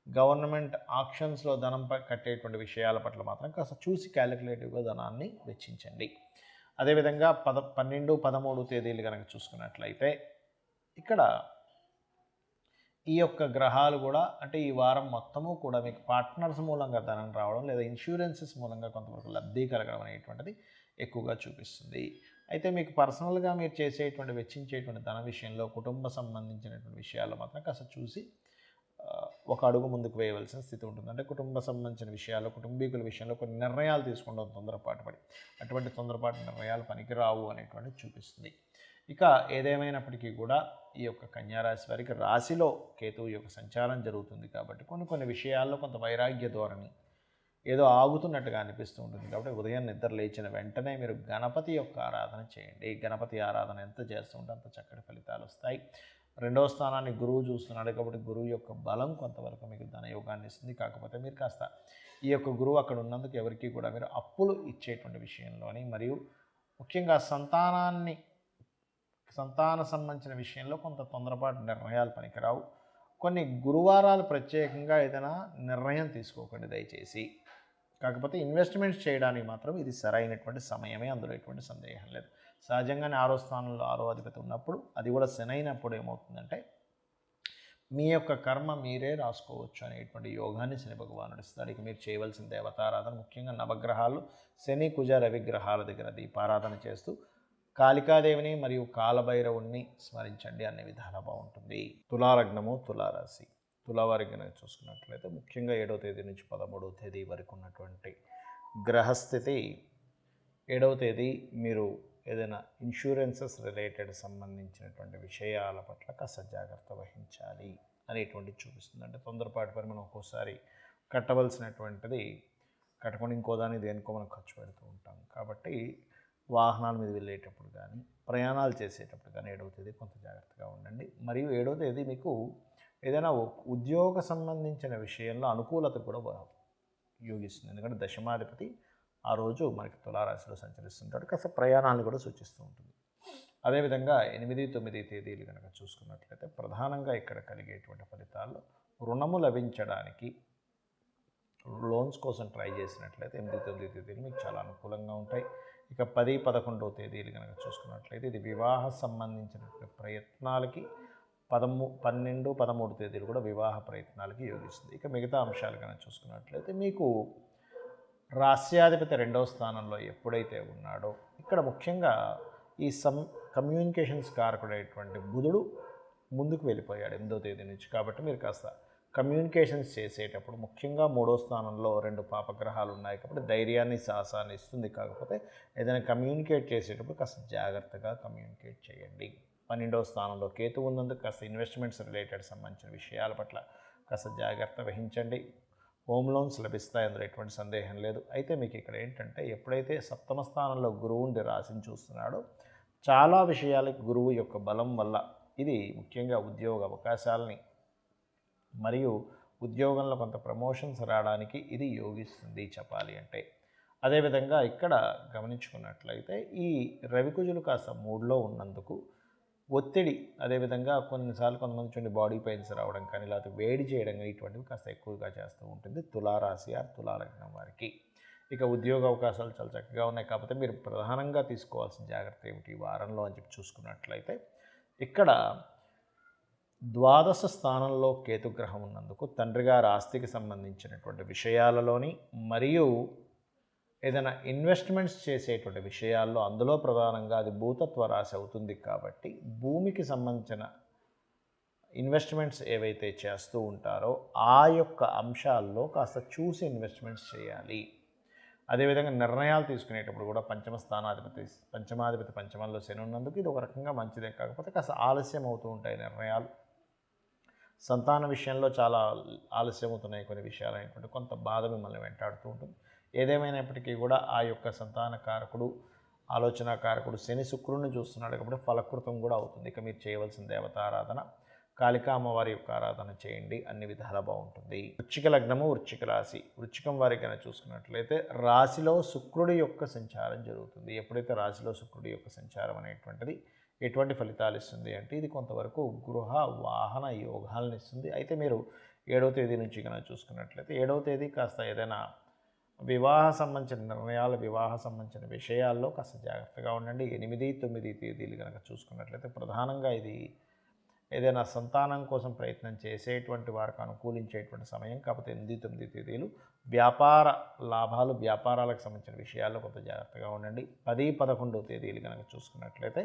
గవర్నమెంట్ ఆక్షన్స్లో ధనం కట్టేటువంటి విషయాల పట్ల మాత్రం కాస్త చూసి క్యాలిక్యులేటివ్గా ధనాన్ని వెచ్చించండి. అదేవిధంగా 12, 13 తేదీలు కనుక చూసుకున్నట్లయితే ఇక్కడ ఈ యొక్క గ్రహాలు కూడా అంటే ఈ వారం మొత్తము కూడా మీకు పార్ట్నర్స్ మూలంగా ధనం రావడం లేదా ఇన్సూరెన్సెస్ మూలంగా కొంతవరకు లబ్ధి కలగడం అనేటువంటిది ఎక్కువగా చూపిస్తుంది. అయితే మీకు పర్సనల్గా మీరు చేసేటువంటి వెచ్చించేటువంటి ధన విషయంలో కుటుంబ సంబంధించినటువంటి విషయాల్లో మాత్రం కాస్త చూసి ఒక అడుగు ముందుకు వేయవలసిన స్థితి ఉంటుంది. అంటే కుటుంబ సంబంధించిన విషయాల్లో కుటుంబీకుల విషయంలో కొన్ని నిర్ణయాలు తీసుకుంటాం తొందరపాటు పడి, అటువంటి తొందరపాటు నిర్ణయాలు పనికిరావు అనేటువంటిది చూపిస్తుంది. ఇక ఏదేమైనప్పటికీ కూడా ఈ యొక్క కన్యారాశి వారికి రాశిలో కేతువు యొక్క సంచారం జరుగుతుంది కాబట్టి కొన్ని విషయాల్లో కొంత వైరాగ్య ధోరణి ఏదో ఆగుతున్నట్టుగా అనిపిస్తూ ఉంటుంది. కాబట్టి ఉదయం నిద్ర లేచిన వెంటనే మీరు గణపతి యొక్క ఆరాధన చేయండి. గణపతి ఆరాధన ఎంత చేస్తుంటే అంత చక్కటి ఫలితాలు వస్తాయి. 2వ స్థానాన్ని గురువు చూస్తున్నాడు కాబట్టి గురువు యొక్క బలం కొంతవరకు మీకు ధనయోగాన్ని ఇస్తుంది. కాకపోతే మీరు కాస్త ఈ యొక్క గురువు అక్కడ ఉన్నందుకు ఎవరికి కూడా మీరు అప్పులు ఇచ్చేటువంటి విషయంలోని మరియు ముఖ్యంగా సంతాన సంబంధించిన విషయంలో కొంత తొందరపాటు నిర్ణయాలు పనికిరావు. కొన్ని గురువారాలు ప్రత్యేకంగా ఏదైనా నిర్ణయం తీసుకోకండి దయచేసి. కాకపోతే ఇన్వెస్ట్మెంట్స్ చేయడానికి మాత్రం ఇది సరైనటువంటి సమయమే, అందులో ఎటువంటి సందేహం లేదు. సహజంగానే 6వ స్థానంలో 6వ అధిపతి ఉన్నప్పుడు, అది కూడా శని అయినప్పుడు ఏమవుతుందంటే మీ యొక్క కర్మ మీరే రాసుకోవచ్చు అనేటువంటి యోగాన్ని శని భగవానుడు ఇస్తాడు. ఇక మీరు చేయవలసిన దేవతారాధన ముఖ్యంగా నవగ్రహాలు శని కుజ రవి గ్రహాల దగ్గర దీపారాధన చేస్తూ కాళికాదేవిని మరియు కాలభైరవుణ్ణి స్మరించండి, అన్ని విధాలా బాగుంటుంది. తులాలగ్నము తులారాశి తులావారి కనుక చూసుకున్నట్లయితే ముఖ్యంగా 7వ తేదీ నుంచి 13వ తేదీ వరకు ఉన్నటువంటి గ్రహస్థితి 7వ తేదీ మీరు ఏదైనా ఇన్సూరెన్సెస్ రిలేటెడ్ సంబంధించినటువంటి విషయాల పట్ల కాస్త జాగ్రత్త వహించాలి అనేటువంటిది చూపిస్తుంది. అంటే తొందరపాటు పని మనం ఒక్కోసారి కట్టవలసినటువంటిది కట్టకుండా ఇంకో దాన్ని దేనికో మనం ఖర్చు పెడుతూ ఉంటాం. కాబట్టి వాహనాల మీద వెళ్ళేటప్పుడు కానీ ప్రయాణాలు చేసేటప్పుడు కానీ 7వ తేదీ కొంత జాగ్రత్తగా ఉండండి. మరియు 7వ తేదీ మీకు ఏదైనా ఉద్యోగ సంబంధించిన విషయంలో అనుకూలత కూడా యోగిస్తుంది. ఎందుకంటే దశమాధిపతి ఆ రోజు మనకి తులారాశిలో సంచరిస్తుంటాడు, కాస్త ప్రయాణాలను కూడా సూచిస్తూ ఉంటుంది. అదేవిధంగా 8, 9 తేదీలు కనుక చూసుకున్నట్లయితే ప్రధానంగా ఇక్కడ కలిగేటువంటి ఫలితాల్లో రుణము లభించడానికి లోన్స్ కోసం ట్రై చేసినట్లయితే 8, 9 తేదీలు మీకు చాలా అనుకూలంగా ఉంటాయి. ఇక 10, 11 తేదీలు కనుక చూసుకున్నట్లయితే ఇది వివాహ సంబంధించినటువంటి ప్రయత్నాలకి 12, 13 తేదీలు కూడా వివాహ ప్రయత్నాలకి యోగిస్తుంది. ఇక మిగతా అంశాలు కనుక చూసుకున్నట్లయితే మీకు రాస్యాధిపతి 2వ స్థానంలో ఎప్పుడైతే ఉన్నాడో ఇక్కడ ముఖ్యంగా ఈ కమ్యూనికేషన్స్ కారకుడైనటువంటి బుధుడు ముందుకు వెళ్ళిపోయాడు 8వ తేదీ నుంచి. కాబట్టి మీరు కాస్త కమ్యూనికేషన్స్ చేసేటప్పుడు ముఖ్యంగా 3వ స్థానంలో 2 పాపగ్రహాలు ఉన్నాయి కాబట్టి ధైర్యాన్ని సాహసాన్ని ఇస్తుంది. కాకపోతే ఏదైనా కమ్యూనికేట్ చేసేటప్పుడు కాస్త జాగ్రత్తగా కమ్యూనికేట్ చేయండి. 12వ స్థానంలో కేతు ఉన్నందుకు కాస్త ఇన్వెస్ట్మెంట్స్ రిలేటెడ్ సంబంధించిన విషయాల పట్ల కాస్త జాగ్రత్త వహించండి. హోమ్ లోన్స్ లభిస్తాయి, అందులో ఎటువంటి సందేహం లేదు. అయితే మీకు ఇక్కడ ఏంటంటే ఎప్పుడైతే 7వ స్థానంలో గురువుండి రాశిని చూస్తున్నాడో చాలా విషయాలకి గురువు యొక్క బలం వల్ల ఇది ముఖ్యంగా ఉద్యోగ అవకాశాలని మరియు ఉద్యోగంలో కొంత ప్రమోషన్స్ రావడానికి ఇది యోగిస్తుంది చెప్పాలి అంటే. అదేవిధంగా ఇక్కడ గమనించుకున్నట్లయితే ఈ రవికుజులు కాస్త 3లో ఉన్నందుకు ఒత్తిడి, అదేవిధంగా కొన్నిసార్లు కొంతమంది చూడండి బాడీ పెయిన్స్ రావడం కానీ లేకపోతే వేడి చేయడం కానీ ఇటువంటివి కాస్త ఎక్కువగా చేస్తూ ఉంటుంది తులారాశి తులాలగ్నం వారికి. ఇక ఉద్యోగ అవకాశాలు చాలా చక్కగా ఉన్నాయి. కాకపోతే మీరు ప్రధానంగా తీసుకోవాల్సిన జాగ్రత్త ఏమిటి ఈ వారంలో అని చెప్పి చూసుకున్నట్లయితే ఇక్కడ 12వ స్థానంలో కేతుగ్రహం ఉన్నందుకు తండ్రి గారి ఆస్తికి సంబంధించినటువంటి విషయాలలోని మరియు ఏదైనా ఇన్వెస్ట్మెంట్స్ చేసేటువంటి విషయాల్లో అందులో ప్రధానంగా అది భూతత్వ రాశి అవుతుంది. కాబట్టి భూమికి సంబంధించిన ఇన్వెస్ట్మెంట్స్ ఏవైతే చేస్తూ ఉంటారో ఆ యొక్క అంశాల్లో కాస్త చూసి ఇన్వెస్ట్మెంట్స్ చేయాలి. అదేవిధంగా నిర్ణయాలు తీసుకునేటప్పుడు కూడా పంచమాధిపతి పంచమంలో శని ఉన్నందుకు ఇది ఒక రకంగా మంచిదే. కాకపోతే కాస్త ఆలస్యం అవుతూ ఉంటాయి నిర్ణయాలు. సంతాన విషయంలో చాలా ఆలస్యం అవుతున్నాయి కొన్ని విషయాలు అనేటువంటి కొంత బాధ మిమ్మల్ని వెంటాడుతూ ఉంటుంది. ఏదేమైనప్పటికీ కూడా ఆ యొక్క సంతాన కారకుడు ఆలోచన కారకుడు శని శుక్రుడిని చూస్తున్నాడు కాబట్టి ఫలకృతం కూడా అవుతుంది. ఇక మీరు చేయవలసిన దేవతారాధన కాళికా అమ్మవారి యొక్క ఆరాధన చేయండి, అన్ని విధాలా బాగుంటుంది. వృశ్చిక లగ్నము వృశ్చిక రాశి వృశ్చికం వారి కనుక చూసుకున్నట్లయితే రాశిలో శుక్రుడి యొక్క సంచారం జరుగుతుంది. ఎప్పుడైతే రాశిలో శుక్రుడి యొక్క సంచారం అనేటువంటిది ఎటువంటి ఫలితాలు ఇస్తుంది అంటే ఇది కొంతవరకు గృహ వాహన యోగాలను ఇస్తుంది. అయితే మీరు 7వ తేదీ నుంచి కనుక చూసుకున్నట్లయితే 7వ తేదీ కాస్త ఏదైనా వివాహ సంబంధించిన నిర్ణయాలు వివాహ సంబంధించిన విషయాల్లో కాస్త జాగ్రత్తగా ఉండండి. 8, 9 తేదీలు కనుక చూసుకున్నట్లయితే ప్రధానంగా ఇది ఏదైనా సంతానం కోసం ప్రయత్నం చేసేటువంటి వారికి అనుకూలించేటువంటి సమయం. కాకపోతే 8, 9 తేదీలు వ్యాపార లాభాలు వ్యాపారాలకు సంబంధించిన విషయాల్లో కొంత జాగ్రత్తగా ఉండండి. 10, 11 తేదీలు కనుక చూసుకున్నట్లయితే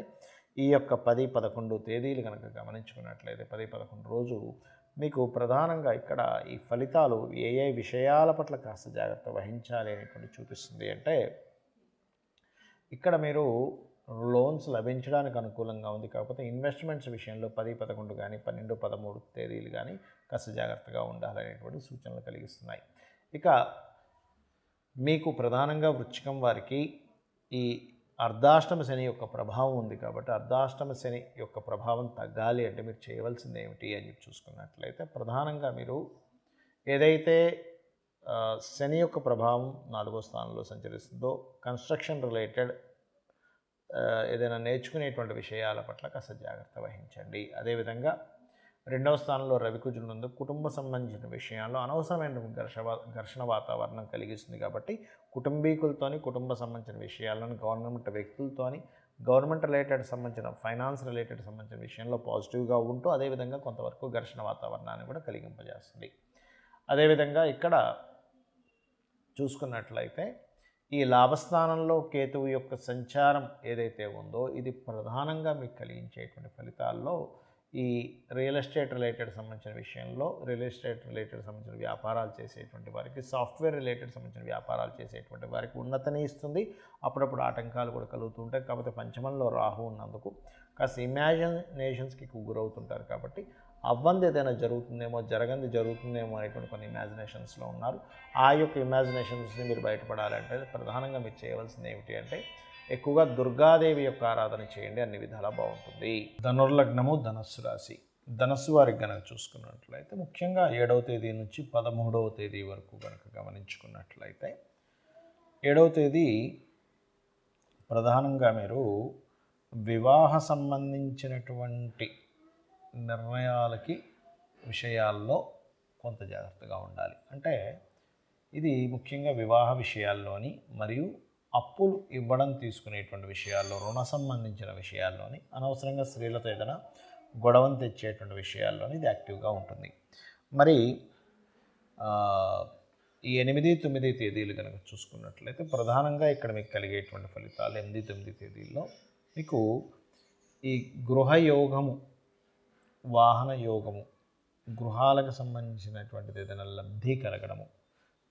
ఈ యొక్క 10, 11 తేదీలు కనుక గమనించుకున్నట్లయితే 10, 11 రోజు మీకు ప్రధానంగా ఇక్కడ ఈ ఫలితాలు ఏ విషయాల పట్ల కాస్త జాగ్రత్త వహించాలి అనేటువంటి చూపిస్తుంది అంటే ఇక్కడ మీరు లోన్స్ లభించడానికి అనుకూలంగా ఉంది. కాకపోతే ఇన్వెస్ట్మెంట్స్ విషయంలో 10, 11 కానీ 12, 13 తేదీలు కానీ కాస్త జాగ్రత్తగా ఉండాలనేటువంటి సూచనలు కలిగిస్తున్నాయి. ఇక మీకు ప్రధానంగా వృశ్చికం వారికి ఈ అర్ధాష్టమ శని యొక్క ప్రభావం ఉంది. కాబట్టి అర్ధాష్టమ శని యొక్క ప్రభావం తగ్గాలి అంటే మీరు చేయవలసింది ఏమిటి అని చెప్పి చూసుకున్నట్లయితే ప్రధానంగా మీరు ఏదైతే శని యొక్క ప్రభావం 4వ స్థానంలో సంచరిస్తుందో కన్స్ట్రక్షన్ రిలేటెడ్ ఏదైనా నేర్చుకునేటువంటి విషయాల పట్ల కాస్త జాగ్రత్త వహించండి. అదేవిధంగా రెండవ స్థానంలో రవికుజులు నందు కుటుంబ సంబంధించిన విషయాల్లో అనవసరమైన ఘర్షణ వాతావరణం కలిగిస్తుంది. కాబట్టి కుటుంబీకులతోని కుటుంబ సంబంధించిన విషయాలను గవర్నమెంట్ వ్యక్తులతోని గవర్నమెంట్ రిలేటెడ్ సంబంధించిన ఫైనాన్స్ రిలేటెడ్ సంబంధించిన విషయంలో పాజిటివ్గా ఉంటూ అదేవిధంగా కొంతవరకు ఘర్షణ వాతావరణాన్ని కూడా కలిగింపజేస్తుంది. అదేవిధంగా ఇక్కడ చూసుకున్నట్లయితే ఈ లాభస్థానంలో కేతువు యొక్క సంచారం ఏదైతే ఉందో ఇది ప్రధానంగా మీకు కలిగించేటువంటి ఫలితాల్లో ఈ రియల్ ఎస్టేట్ రిలేటెడ్ సంబంధించిన విషయంలో రియల్ ఎస్టేట్ రిలేటెడ్ సంబంధించిన వ్యాపారాలు చేసేటువంటి వారికి, సాఫ్ట్వేర్ రిలేటెడ్ సంబంధించిన వ్యాపారాలు చేసేటువంటి వారికి ఉన్నతిని ఇస్తుంది. అప్పుడప్పుడు ఆటంకాలు కూడా కలుగుతుంటాయి. కాకపోతే పంచమంలో రాహు ఉన్నందుకు కాస్త ఇమాజినేషన్స్కి గురవుతుంటారు. కాబట్టి అవ్వంది ఏదైనా జరుగుతుందేమో, జరగంది జరుగుతుందేమో అనేటువంటి కొన్ని ఇమాజినేషన్స్లో ఉన్నారు. ఆ యొక్క ఇమాజినేషన్స్ని మీరు బయటపడాలంటే ప్రధానంగా మీరు చేయవలసింది ఏమిటి అంటే ఎక్కువగా దుర్గాదేవి యొక్క ఆరాధన చేయండి, అన్ని విధాలా బాగుంటుంది. ధనుర్లగ్నము ధనస్సు రాశి. ధనస్సు వారికి కనుక చూసుకున్నట్లయితే ముఖ్యంగా 7వ తేదీ నుంచి 13వ తేదీ వరకు కనుక గమనించుకున్నట్లయితే 7వ తేదీ ప్రధానంగా మీరు వివాహ సంబంధించినటువంటి నిర్ణయాలకి విషయాల్లో కొంత జాగ్రత్తగా ఉండాలి. అంటే ఇది ముఖ్యంగా వివాహ విషయాల్లోని మరియు అప్పులు ఇవ్వడం తీసుకునేటువంటి విషయాల్లో, రుణ సంబంధించిన విషయాల్లోని, అనవసరంగా స్త్రీలతో ఏదైనా గొడవను తెచ్చేటువంటి విషయాల్లోని ఇది యాక్టివ్గా ఉంటుంది. మరి ఈ 8, 9 తేదీలు కనుక చూసుకున్నట్లయితే ప్రధానంగా ఇక్కడ మీకు కలిగేటువంటి ఫలితాలు 8, 9 తేదీల్లో మీకు ఈ గృహయోగము, వాహన యోగము, గృహాలకు సంబంధించినటువంటిది ఏదైనా లబ్ధి కలగడము,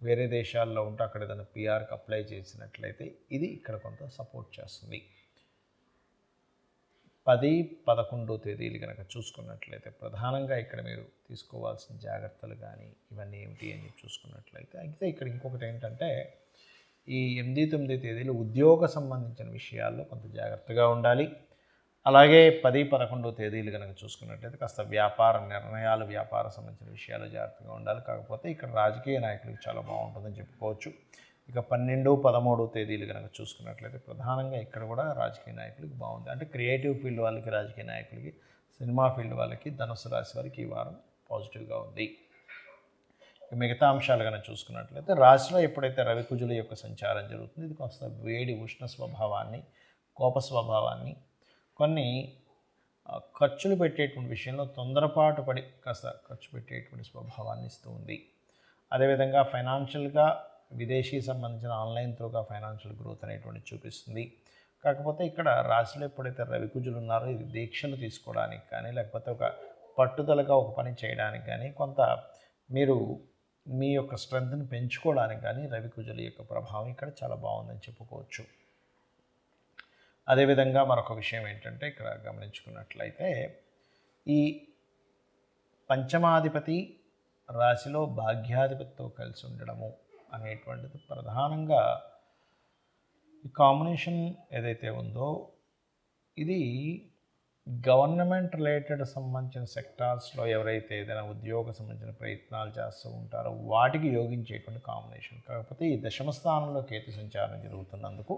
వేరే దేశాల్లో ఉంటే అక్కడ ఏదైనా పిఆర్కి అప్లై చేసినట్లయితే ఇది ఇక్కడ కొంత సపోర్ట్ చేస్తుంది. 10, 11 తేదీలు కనుక చూసుకున్నట్లయితే ప్రధానంగా ఇక్కడ మీరు తీసుకోవాల్సిన జాగ్రత్తలు కానీ ఇవన్నీ ఏమిటి అని చూసుకున్నట్లయితే అయితే ఇక్కడ ఇంకొకటి ఏంటంటే ఈ 8, 9 తేదీలు ఉద్యోగ సంబంధించిన విషయాల్లో కొంత జాగ్రత్తగా ఉండాలి. అలాగే 10, 11 తేదీలు కనుక చూసుకున్నట్లయితే కాస్త వ్యాపార నిర్ణయాలు, వ్యాపార సంబంధించిన విషయాలు జాగ్రత్తగా ఉండాలి. కాకపోతే ఇక్కడ రాజకీయ నాయకులకు చాలా బాగుంటుందని చెప్పుకోవచ్చు. ఇక 12, 13 తేదీలు కనుక చూసుకున్నట్లయితే ప్రధానంగా ఇక్కడ కూడా రాజకీయ నాయకులకి బాగుంది. అంటే క్రియేటివ్ ఫీల్డ్ వాళ్ళకి, రాజకీయ నాయకులకి, సినిమా ఫీల్డ్ వాళ్ళకి, ధనుసు రాశి వారికి ఈ వారం పాజిటివ్గా ఉంది. మిగతా అంశాలు కనుక చూసుకున్నట్లయితే రాశిలో ఎప్పుడైతే రవికుజుల యొక్క సంచారం జరుగుతుంది ఇది కాస్త వేడి, ఉష్ణ స్వభావాన్ని, కోప స్వభావాన్ని, కొన్ని ఖర్చులు పెట్టేటువంటి విషయంలో తొందరపాటు పడి కాస్త ఖర్చు పెట్టేటువంటి స్వభావాన్ని ఇస్తూ ఉంది. అదేవిధంగా ఫైనాన్షియల్గా విదేశీ సంబంధించిన ఆన్లైన్ త్రూగా ఫైనాన్షియల్ గ్రోత్ అనేటువంటి చూపిస్తుంది. కాకపోతే ఇక్కడ రాశిలో ఎప్పుడైతే రవికుజులు ఉన్నారో ఇది దీక్షలు తీసుకోవడానికి కానీ లేకపోతే ఒక పట్టుదలగా ఒక పని చేయడానికి కానీ కొంత మీరు మీ యొక్క స్ట్రెంగ్త్ని పెంచుకోవడానికి కానీ రవికుజుల యొక్క ప్రభావం ఇక్కడ చాలా బాగుందని చెప్పుకోవచ్చు. అదేవిధంగా మరొక విషయం ఏంటంటే ఇక్కడ గమనించుకున్నట్లయితే ఈ పంచమాధిపతి రాశిలో భాగ్యాధిపతితో కలిసి ఉండడము అనేటువంటిది ప్రధానంగా ఈ కాంబినేషన్ ఏదైతే ఉందో ఇది గవర్నమెంట్ రిలేటెడ్ సంబంధించిన సెక్టార్స్లో ఎవరైతే ఏదైనా ఉద్యోగ సంబంధించిన ప్రయత్నాలు చేస్తూ ఉంటారో వాటికి యోగించేటువంటి కాంబినేషన్. కాకపోతే ఈ దశమ స్థానంలో కేతు సంచారం జరుగుతున్నందుకు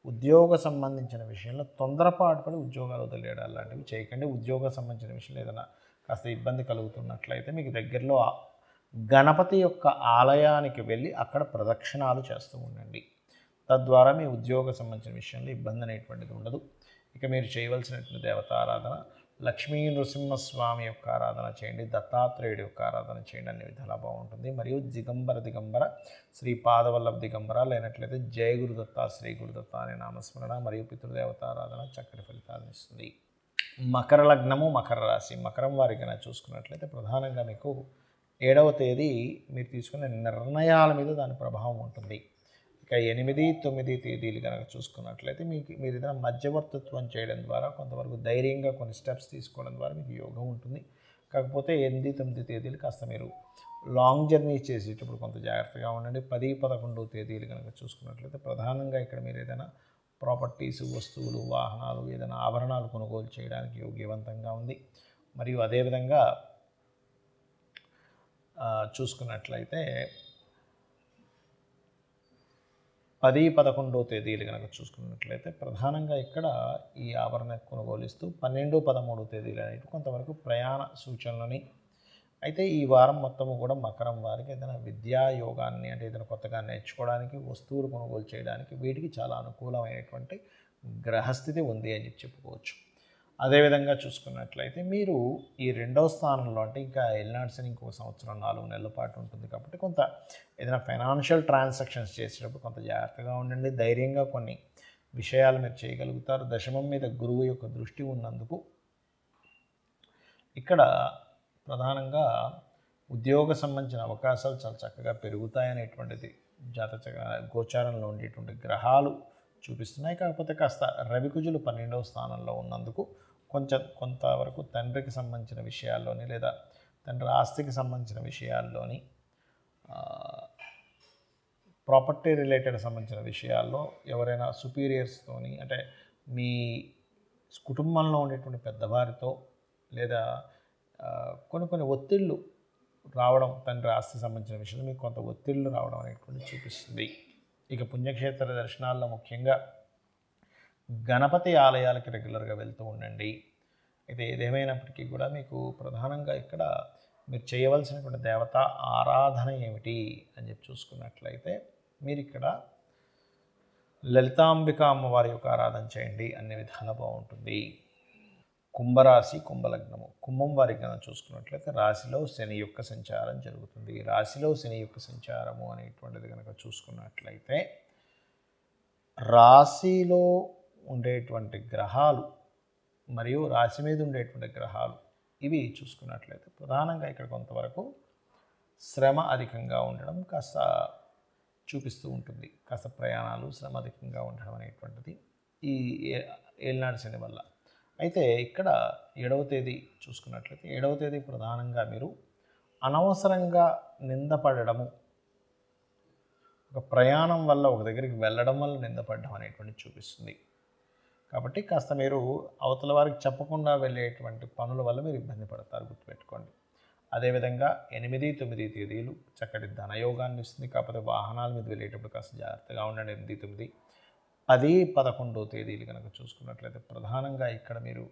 ఉద్యోగ సంబంధించిన విషయంలో తొందరపాటు పడి ఉద్యోగాలు వదిలేయడాలు లాంటివి చేయకండి. ఉద్యోగ సంబంధించిన విషయంలో ఏదైనా కాస్త ఇబ్బంది కలుగుతున్నట్లయితే మీకు దగ్గరలో గణపతి యొక్క ఆలయానికి వెళ్ళి అక్కడ ప్రదక్షిణాలు చేస్తూ ఉండండి. తద్వారా మీ ఉద్యోగ సంబంధించిన విషయంలో ఇబ్బంది అనేటువంటిది ఉండదు. ఇక మీరు చేయవలసినటువంటి దేవతారాధన లక్ష్మీ నృసింహస్వామి యొక్క ఆరాధన చేయండి, దత్తాత్రేయుడి యొక్క ఆరాధన చేయండి, అన్ని విధాలా బాగుంటుంది. మరియు దిగంబర శ్రీ పాదవల్లభ దిగంబర లేనట్లయితే జయ గురుదత్త, శ్రీ గురుదత్త అనే నామస్మరణ మరియు పితృదేవతారాధన చక్కటి ఫలితాలను ఇస్తుంది. మకర లగ్నము, మకర రాశి. మకరం వారికైనా చూసుకున్నట్లయితే ప్రధానంగా మీకు 7వ తేదీ మీరు తీసుకునే నిర్ణయాల మీద దాని ప్రభావం ఉంటుంది. ఇక 8, 9 తేదీలు కనుక చూసుకున్నట్లయితే మీరు ఏదైనా మధ్యవర్తిత్వం చేయడం ద్వారా కొంతవరకు ధైర్యంగా కొన్ని స్టెప్స్ తీసుకోవడం ద్వారా మీకు యోగం ఉంటుంది. కాకపోతే 8, 9 తేదీలు కాస్త మీరు లాంగ్ జర్నీ చేసేటప్పుడు కొంత జాగ్రత్తగా ఉండండి. 10, 11 తేదీలు కనుక చూసుకున్నట్లయితే ప్రధానంగా ఇక్కడ మీరు ఏదైనా ప్రాపర్టీస్, వస్తువులు, వాహనాలు, ఏదైనా ఆభరణాలు కొనుగోలు చేయడానికి యోగ్యవంతంగా ఉంది. మరియు అదేవిధంగా చూసుకున్నట్లయితే 10, 11 తేదీలు కనుక చూసుకున్నట్లయితే ప్రధానంగా ఇక్కడ ఈ ఆభరణ కొనుగోలిస్తూ 12, 13 తేదీలు అనేవి కొంతవరకు ప్రయాణ సూచనలని. అయితే ఈ వారం మొత్తము కూడా మకరం వారికి ఏదైనా విద్యా యోగాన్ని అంటే ఏదైనా కొత్తగా నేర్చుకోవడానికి, వస్తువులు కొనుగోలు చేయడానికి వీటికి చాలా అనుకూలమైనటువంటి గ్రహస్థితి ఉంది అని చెప్పుకోవచ్చు. అదేవిధంగా చూసుకున్నట్లయితే మీరు ఈ రెండవ స్థానంలో అంటే ఇంకా ఎల్నాడు శని ఇంకొక సంవత్సరం 4 నెలల పాటు ఉంటుంది కాబట్టి కొంత ఏదైనా ఫైనాన్షియల్ ట్రాన్సాక్షన్స్ చేసేటప్పుడు కొంత జాగ్రత్తగా ఉండండి. ధైర్యంగా కొన్ని విషయాలు మీరు చేయగలుగుతారు. దశమం మీద గురువు యొక్క దృష్టి ఉన్నందుకు ఇక్కడ ప్రధానంగా ఉద్యోగ సంబంధించిన అవకాశాలు చాలా చక్కగా పెరుగుతాయనేటువంటిది గోచారంలో ఉండేటువంటి గ్రహాలు చూపిస్తున్నాయి. కాకపోతే కాస్త రవికుజులు 12వ స్థానంలో ఉన్నందుకు కొంతవరకు తండ్రికి సంబంధించిన విషయాల్లోని లేదా తండ్రి ఆస్తికి సంబంధించిన విషయాల్లోని ప్రాపర్టీ రిలేటెడ్ సంబంధించిన విషయాల్లో ఎవరైనా సుపీరియర్స్తోని అంటే మీ కుటుంబంలో ఉండేటువంటి పెద్దవారితో లేదా కొన్ని ఒత్తిళ్ళు రావడం, తండ్రి ఆస్తి సంబంధించిన విషయంలో మీకు కొంత ఒత్తిళ్ళు రావడం అనేటువంటి చూపిస్తుంది. ఇక పుణ్యక్షేత్ర దర్శనాల్లో ముఖ్యంగా గణపతి ఆలయాలకి రెగ్యులర్గా వెళ్తూ ఉండండి. అయితే ఏదేమైనప్పటికీ కూడా మీకు ప్రధానంగా ఇక్కడ మీరు చేయవలసినటువంటి దేవత ఆరాధన ఏమిటి అని చెప్పి చూసుకున్నట్లయితే మీరు ఇక్కడ లలితాంబిక అమ్మవారి యొక్క ఆరాధన చేయండి, అన్ని విధాలా బాగుంటుంది. కుంభరాశి, కుంభలగ్నము. కుంభం వారికి కనుక చూసుకున్నట్లయితే రాశిలో శని యొక్క సంచారం జరుగుతుంది. రాశిలో శని యొక్క సంచారము అనేటువంటిది కనుక చూసుకున్నట్లయితే రాశిలో ఉండేటువంటి గ్రహాలు మరియు రాశి మీద ఉండేటువంటి గ్రహాలు ఇవి చూసుకున్నట్లయితే ప్రధానంగా ఇక్కడ కొంతవరకు శ్రమ అధికంగా ఉండడం కాస్త చూపిస్తూ ఉంటుంది. కాస్త ప్రయాణాలు, శ్రమ అధికంగా ఉండడం అనేటువంటిది ఈ ఏలినాడు శని వల్ల. అయితే ఇక్కడ 7వ తేదీ చూసుకున్నట్లయితే 7వ తేదీ ప్రధానంగా మీరు అనవసరంగా నిందపడము, ఒక ప్రయాణం వల్ల ఒక దగ్గరికి వెళ్ళడం వల్ల నిందపడడం అనేటువంటిది చూపిస్తుంది. కాబట్టి కాస్త మీరు అవతల వారికి చెప్పకుండా వెళ్ళేటువంటి పనుల వల్ల మీరు ఇబ్బంది పడతారు, గుర్తుపెట్టుకోండి. అదేవిధంగా 8, 9 తేదీలు చక్కటి ధనయోగాన్ని ఇస్తుంది. కాకపోతే వాహనాల మీద వెళ్ళేటప్పుడు కాస్త జాగ్రత్తగా ఉండండి. 8, 9, 10, 11 తేదీలు కనుక చూసుకున్నట్లయితే ప్రధానంగా ఇక్కడ మీరు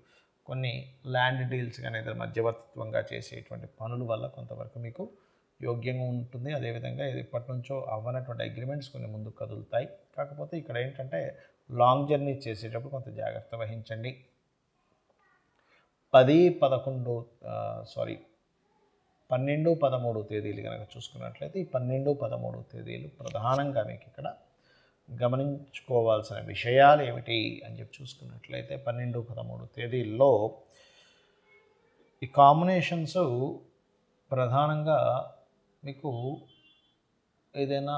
కొన్ని ల్యాండ్ డీల్స్ కానీ ఏదైనా మధ్యవర్తిత్వంగా చేసేటువంటి పనుల వల్ల కొంతవరకు మీకు యోగ్యంగా ఉంటుంది. అదేవిధంగా ఇది ఇప్పటి నుంచో అవ్వనటువంటి అగ్రిమెంట్స్ కొన్ని ముందుకు కదులుతాయి. కాకపోతే ఇక్కడ ఏంటంటే లాంగ్ జర్నీ చేసేటప్పుడు కొంత జాగ్రత్త వహించండి. 12, 13 తేదీలు కనుక చూసుకున్నట్లయితే ఈ 12, 13 తేదీలు ప్రధానంగా మీకు ఇక్కడ గమనించుకోవాల్సిన విషయాలు ఏమిటి అని చెప్పి చూసుకున్నట్లయితే 12, 13 తేదీల్లో ఈ కాంబినేషన్స్ ప్రధానంగా మీకు ఏదైనా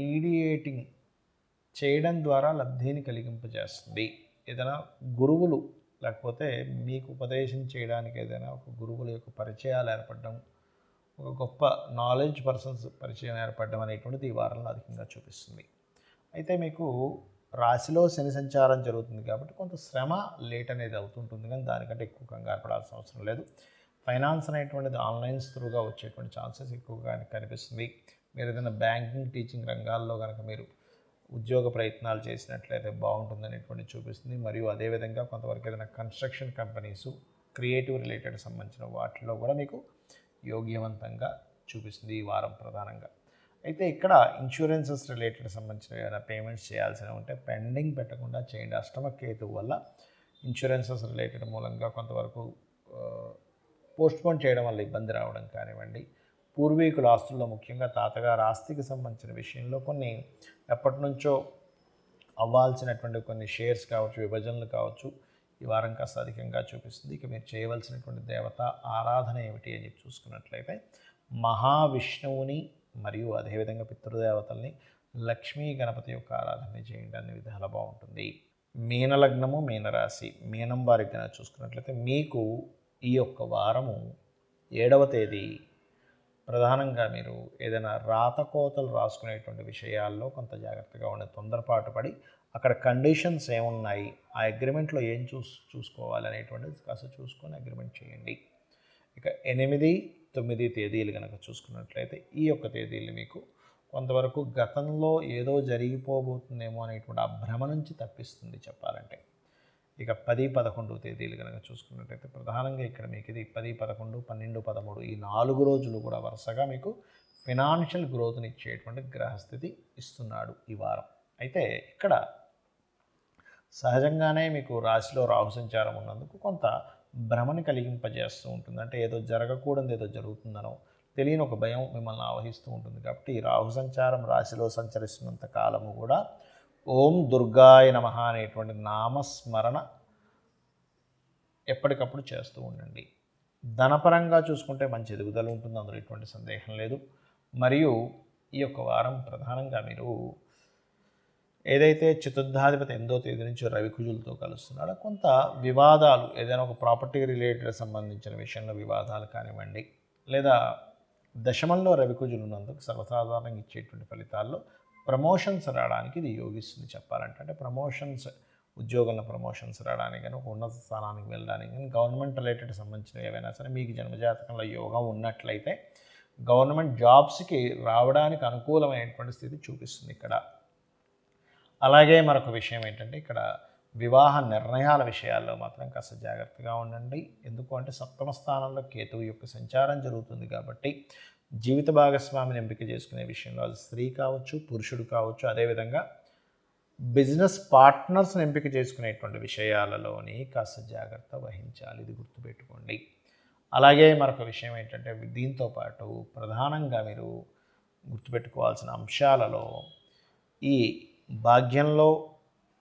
మీడియేటింగ్ చేయడం ద్వారా లబ్ధిని కలిగింపజేస్తుంది. ఏదైనా గురువులు లేకపోతే మీకు ఉపదేశం చేయడానికి ఏదైనా ఒక గురువుల యొక్క పరిచయాలు ఏర్పడడం, ఒక గొప్ప నాలెడ్జ్ పర్సన్స్ పరిచయం ఏర్పడడం అనేటువంటిది ఈ వారంలో అధికంగా చూపిస్తుంది. అయితే మీకు రాశిలో శని సంచారం జరుగుతుంది కాబట్టి కొంత శ్రమ లేట్ అనేది అవుతుంటుంది, కానీ దానికంటే ఎక్కువ కంగారు పడాల్సిన అవసరం లేదు. ఫైనాన్స్ అనేటువంటిది ఆన్లైన్స్ త్రూగా వచ్చేటువంటి ఛాన్సెస్ ఎక్కువగా కనిపిస్తుంది. మీరు ఏదైనా బ్యాంకింగ్, టీచింగ్ రంగాల్లో కనుక మీరు ఉద్యోగ ప్రయత్నాలు చేసినట్లయితే బాగుంటుందనేటువంటి చూపిస్తుంది. మరియు అదేవిధంగా కొంతవరకు ఏదైనా కన్స్ట్రక్షన్ కంపెనీసు, క్రియేటివ్ రిలేటెడ్ సంబంధించిన వాటిలో కూడా మీకు యోగ్యవంతంగా చూపిస్తుంది ఈ వారం ప్రధానంగా. అయితే ఇక్కడ ఇన్సూరెన్సెస్ రిలేటెడ్ సంబంధించిన ఏదైనా పేమెంట్స్ చేయాల్సినవి ఉంటే పెండింగ్ పెట్టకుండా చేయండి. అష్టమ కేతు వల్ల ఇన్సూరెన్సెస్ రిలేటెడ్ మూలంగా కొంతవరకు పోస్ట్పోన్ చేయడం వల్ల ఇబ్బంది రావడం కానివ్వండి, పూర్వీకుల ఆస్తుల్లో ముఖ్యంగా తాతగారు ఆస్తికి సంబంధించిన విషయంలో కొన్ని ఎప్పటి నుంచో అవ్వాల్సినటువంటి కొన్ని షేర్స్ కావచ్చు, విభజనలు కావచ్చు, ఈ వారం కాస్త అధికంగా చూపిస్తుంది. ఇక మీరు చేయవలసినటువంటి దేవత ఆరాధన ఏమిటి అని చెప్పి చూసుకున్నట్లయితే మహావిష్ణువుని మరియు అదేవిధంగా పితృదేవతల్ని, లక్ష్మీ గణపతి యొక్క ఆరాధన చేయండి, అన్ని విధాలా బాగుంటుంది. మీనలగ్నము, మీనరాశి. మీనం వారికి కనుక చూసుకున్నట్లయితే మీకు ఈ యొక్క వారము 7వ తేదీ ప్రధానంగా మీరు ఏదైనా రాతకోతలు రాసుకునేటువంటి విషయాల్లో కొంత జాగ్రత్తగా ఉండే, తొందరపాటు పడి అక్కడ కండిషన్స్ ఏమున్నాయి, ఆ అగ్రిమెంట్లో ఏం చూసుకోవాలి అనేటువంటిది కాస్త చూసుకొని అగ్రిమెంట్ చేయండి. ఇక 8, 9 తేదీలు కనుక చూసుకున్నట్లయితే ఈ యొక్క తేదీలు మీకు కొంతవరకు గతంలో ఏదో జరిగిపోబోతుందేమో అనేటువంటి ఆ భ్రమ నుంచి తప్పిస్తుంది చెప్పాలంటే. ఇక 10, 11 తేదీలు కనుక చూసుకున్నట్టయితే ప్రధానంగా ఇక్కడ మీకు ఇది 10, 11, 12, 13 ఈ 4 రోజులు కూడా వరుసగా మీకు ఫినాన్షియల్ గ్రోత్ని ఇచ్చేటువంటి గ్రహస్థితి ఇస్తున్నాడు ఈ వారం. అయితే ఇక్కడ సహజంగానే మీకు రాశిలో రాహు సంచారం ఉన్నందుకు కొంత భ్రమని కలిగింపజేస్తూ ఉంటుంది. అంటే ఏదో జరగకూడదు ఏదో జరుగుతుందనో తెలియని ఒక భయం మిమ్మల్ని ఆవహిస్తూ ఉంటుంది. కాబట్టి ఈ రాహు సంచారం రాశిలో సంచరిస్తున్నంత కాలము కూడా ఓం దుర్గాయ నమః అనేటువంటి నామస్మరణ ఎప్పటికప్పుడు చేస్తూ ఉండండి. ధనపరంగా చూసుకుంటే మంచి ఎదుగుదల ఉంటుంది, అందులో ఎటువంటి సందేహం లేదు. మరియు ఈ యొక్క వారం ప్రధానంగా మీరు ఏదైతే చతుర్థాధిపతి 8వ తేదీ నుంచి రవి కుజులతో కలుస్తున్నాడో కొంత వివాదాలు ఏదైనా ఒక ప్రాపర్టీ రిలేటెడ్ సంబంధించిన విషయంలో వివాదాలు కానివ్వండి, లేదా దశమంలో రవి కుజులు ఉన్నందుకు సర్వసాధారణంగా ఇచ్చేటువంటి ఫలితాల్లో ప్రమోషన్స్ రావడానికి ఇది యోగిస్తుంది చెప్పాలంటే. అంటే ప్రమోషన్స్, ఉద్యోగంలో ప్రమోషన్స్ రావడానికి కానీ, ఒక ఉన్నత స్థానానికి వెళ్ళడానికి కానీ, గవర్నమెంట్ రిలేటెడ్ సంబంధించినవి ఏవైనా సరే మీకు జన్మజాతకంలో యోగం ఉన్నట్లయితే గవర్నమెంట్ జాబ్స్కి రావడానికి అనుకూలమైనటువంటి స్థితి చూపిస్తుంది ఇక్కడ. అలాగే మరొక విషయం ఏంటంటే ఇక్కడ వివాహ నిర్ణయాల విషయాల్లో మాత్రం కాస్త జాగ్రత్తగా ఉండండి. ఎందుకు అంటే 7వ స్థానంలో కేతువు యొక్క సంచారం జరుగుతుంది కాబట్టి జీవిత భాగస్వామిని ఎంపిక చేసుకునే విషయంలో అది స్త్రీ కావచ్చు, పురుషుడు కావచ్చు, అదేవిధంగా బిజినెస్ పార్ట్నర్స్ని ఎంపిక చేసుకునేటువంటి విషయాలలోని కాస్త జాగ్రత్త వహించాలి, ఇది గుర్తుపెట్టుకోండి. అలాగే మరొక విషయం ఏంటంటే దీంతో పాటు ప్రధానంగా మీరు గుర్తుపెట్టుకోవాల్సిన అంశాలలో ఈ భాగ్యంలో